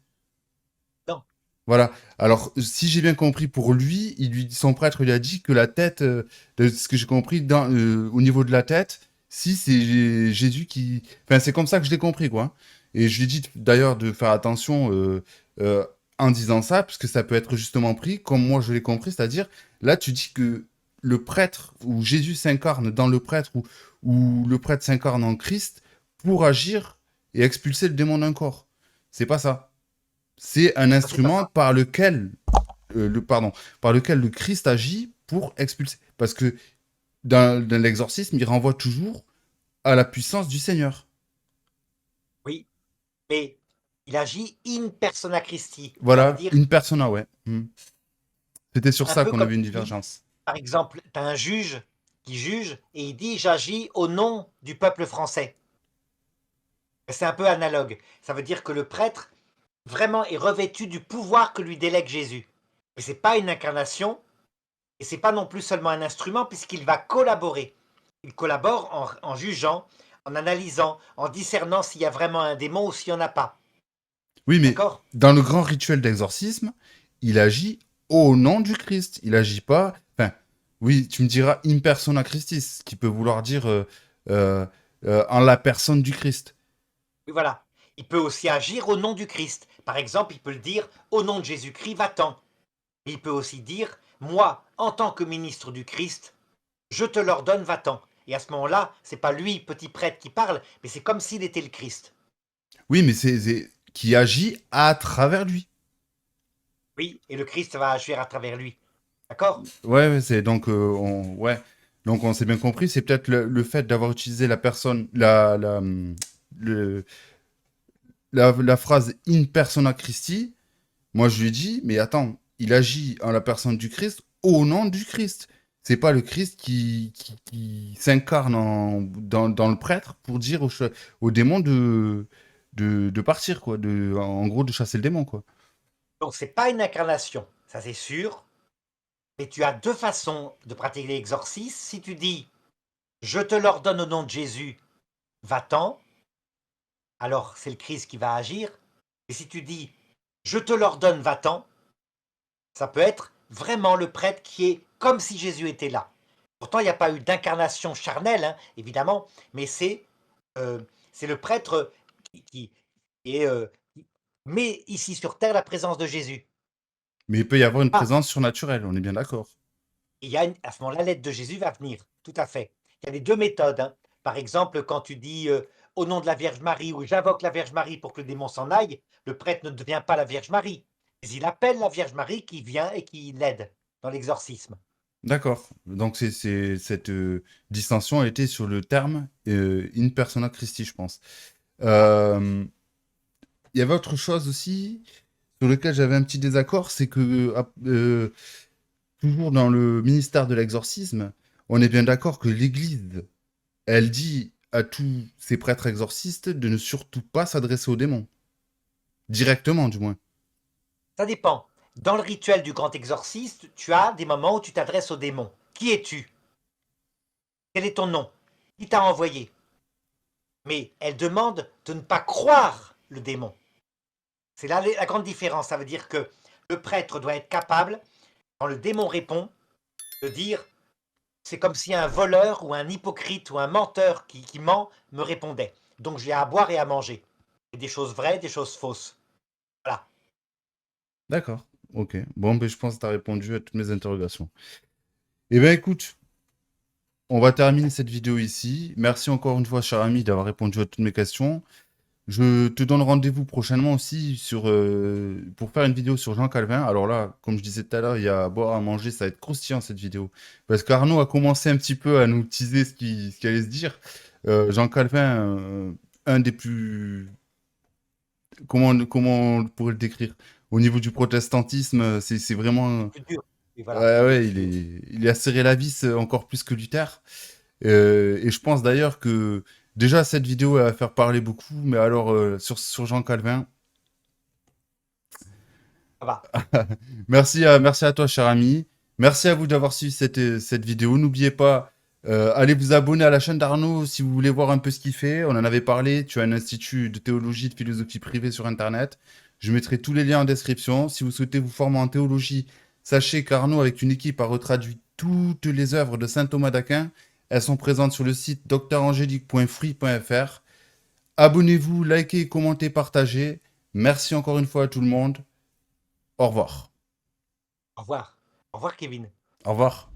Non, Voilà. Alors, si j'ai bien compris, pour lui, son prêtre lui a dit que la tête, de ce que j'ai compris, au niveau de la tête, si c'est Jésus qui. Enfin, c'est comme ça que je l'ai compris, quoi. Et je lui ai dit d'ailleurs de faire attention euh, en disant ça, parce que ça peut être justement pris comme moi je l'ai compris, c'est-à-dire, là, tu dis que le prêtre, ou Jésus s'incarne dans le prêtre, ou le prêtre s'incarne en Christ pour agir et expulser le démon d'un corps. C'est pas ça. C'est un c'est pas instrument ça. par lequel le Christ agit pour expulser. Parce que dans l'exorcisme, il renvoie toujours à la puissance du Seigneur. Oui, mais il agit in persona Christi. Ça veut Voilà, dire une persona, ouais. C'était sur un ça peu qu'on comme avait une si, divergence. par exemple, tu as un juge qui juge et il dit j'agis au nom du peuple français. C'est un peu analogue. Ça veut dire que le prêtre vraiment est revêtu du pouvoir que lui délègue Jésus. Mais c'est pas une incarnation et c'est pas non plus seulement un instrument puisqu'il va collaborer. Il collabore en jugeant, en analysant, en discernant s'il y a vraiment un démon ou s'il n'y en a pas. Oui, mais D'accord? dans le grand rituel d'exorcisme, il agit au nom du Christ. Il agit pas. Enfin, oui, tu me diras in persona Christis, ce qui peut vouloir dire euh, en la personne du Christ. Oui, voilà. Il peut aussi agir au nom du Christ. Par exemple, il peut le dire au nom de Jésus-Christ, va-t'en. Il peut aussi dire moi, en tant que ministre du Christ, je te l'ordonne, va-t'en. Et à ce moment-là, c'est pas lui, petit prêtre, qui parle, mais c'est comme s'il était le Christ. Oui, mais qui agit à travers lui. Oui, et le Christ va agir à travers lui. D'accord? Ouais, ouais, c'est donc ouais. Donc on s'est bien compris, c'est peut-être le fait d'avoir utilisé la personne le- la phrase in persona Christi. Moi je lui dis mais attends, il agit en la personne du Christ au nom du Christ. C'est pas le Christ qui s'incarne dans le prêtre pour dire au démon de partir quoi, en gros de chasser le démon quoi. Donc c'est pas une incarnation, ça c'est sûr, mais tu as deux façons de pratiquer l'exorcisme. Si tu dis je te l'ordonne au nom de Jésus, va-t'en, alors c'est le Christ qui va agir. Et si tu dis je te l'ordonne, va-t'en, ça peut être vraiment le prêtre qui est comme si Jésus était là. Pourtant, il n'y a pas eu d'incarnation charnelle, hein, évidemment, mais euh, c'est le prêtre qui est, qui met ici sur terre la présence de Jésus. Mais il peut y avoir une Ah, présence surnaturelle, on est bien d'accord. il y a à ce moment-là, l'aide de Jésus va venir, tout à fait. Il y a les deux méthodes, hein. Par exemple, quand tu dis au nom de la Vierge Marie ou j'invoque la Vierge Marie pour que le démon s'en aille, le prêtre ne devient pas la Vierge Marie, mais il appelle la Vierge Marie qui vient et qui l'aide dans l'exorcisme. D'accord. Donc cette distinction a été sur le terme in persona Christi, je pense. Voilà. Euh, Il y avait autre chose aussi sur lequel j'avais un petit désaccord, c'est que toujours dans le ministère de l'exorcisme, on est bien d'accord que l'Église, elle dit à tous ces prêtres exorcistes de ne surtout pas s'adresser aux démons. Directement, du moins. Ça dépend. Dans le rituel du grand exorciste, tu as des moments où tu t'adresses au démon. Qui es-tu? Quel est ton nom? Qui t'a envoyé? Mais elle demande de ne pas croire le démon. C'est là la grande différence. Ça veut dire que le prêtre doit être capable, quand le démon répond, de dire c'est comme si un voleur ou un hypocrite ou un menteur qui ment me répondait. Donc j'ai à boire et à manger. Et des choses vraies, des choses fausses. Voilà. D'accord. Ok. Bon, ben, je pense que tu as répondu à toutes mes interrogations. Eh bien, écoute, on va terminer cette vidéo ici. Merci encore une fois, cher ami, d'avoir répondu à toutes mes questions. Je te donne rendez-vous prochainement aussi pour faire une vidéo sur Jean Calvin. Alors là, comme je disais tout à l'heure, il y a à boire, à manger, ça va être croustillant cette vidéo. Parce qu'Arnaud a commencé un petit peu à nous teaser ce qui allait se dire. Jean Calvin, un des plus... comment on pourrait le décrire? Au niveau du protestantisme, c'est vraiment... Plus dur. Et voilà, Ouais, il est ouais, plus il dur. est, il a serré la vis encore plus que Luther. Et je pense d'ailleurs que déjà cette vidéo elle va faire parler beaucoup, mais alors sur Jean Calvin, Ça va. merci à toi cher ami, merci à vous d'avoir suivi cette vidéo. N'oubliez pas, allez vous abonner à la chaîne d'Arnaud si vous voulez voir un peu ce qu'il fait. On en avait parlé, tu as un institut de théologie, de philosophie privée sur Internet. Je mettrai tous les liens en description. Si vous souhaitez vous former en théologie, sachez qu'Arnaud avec une équipe a retraduit toutes les œuvres de saint Thomas d'Aquin. Elles sont présentes sur le site drangelique.free.fr. Abonnez-vous, likez, commentez, partagez. Merci encore une fois à tout le monde. Au revoir. Au revoir. Au revoir, Kevin. Au revoir.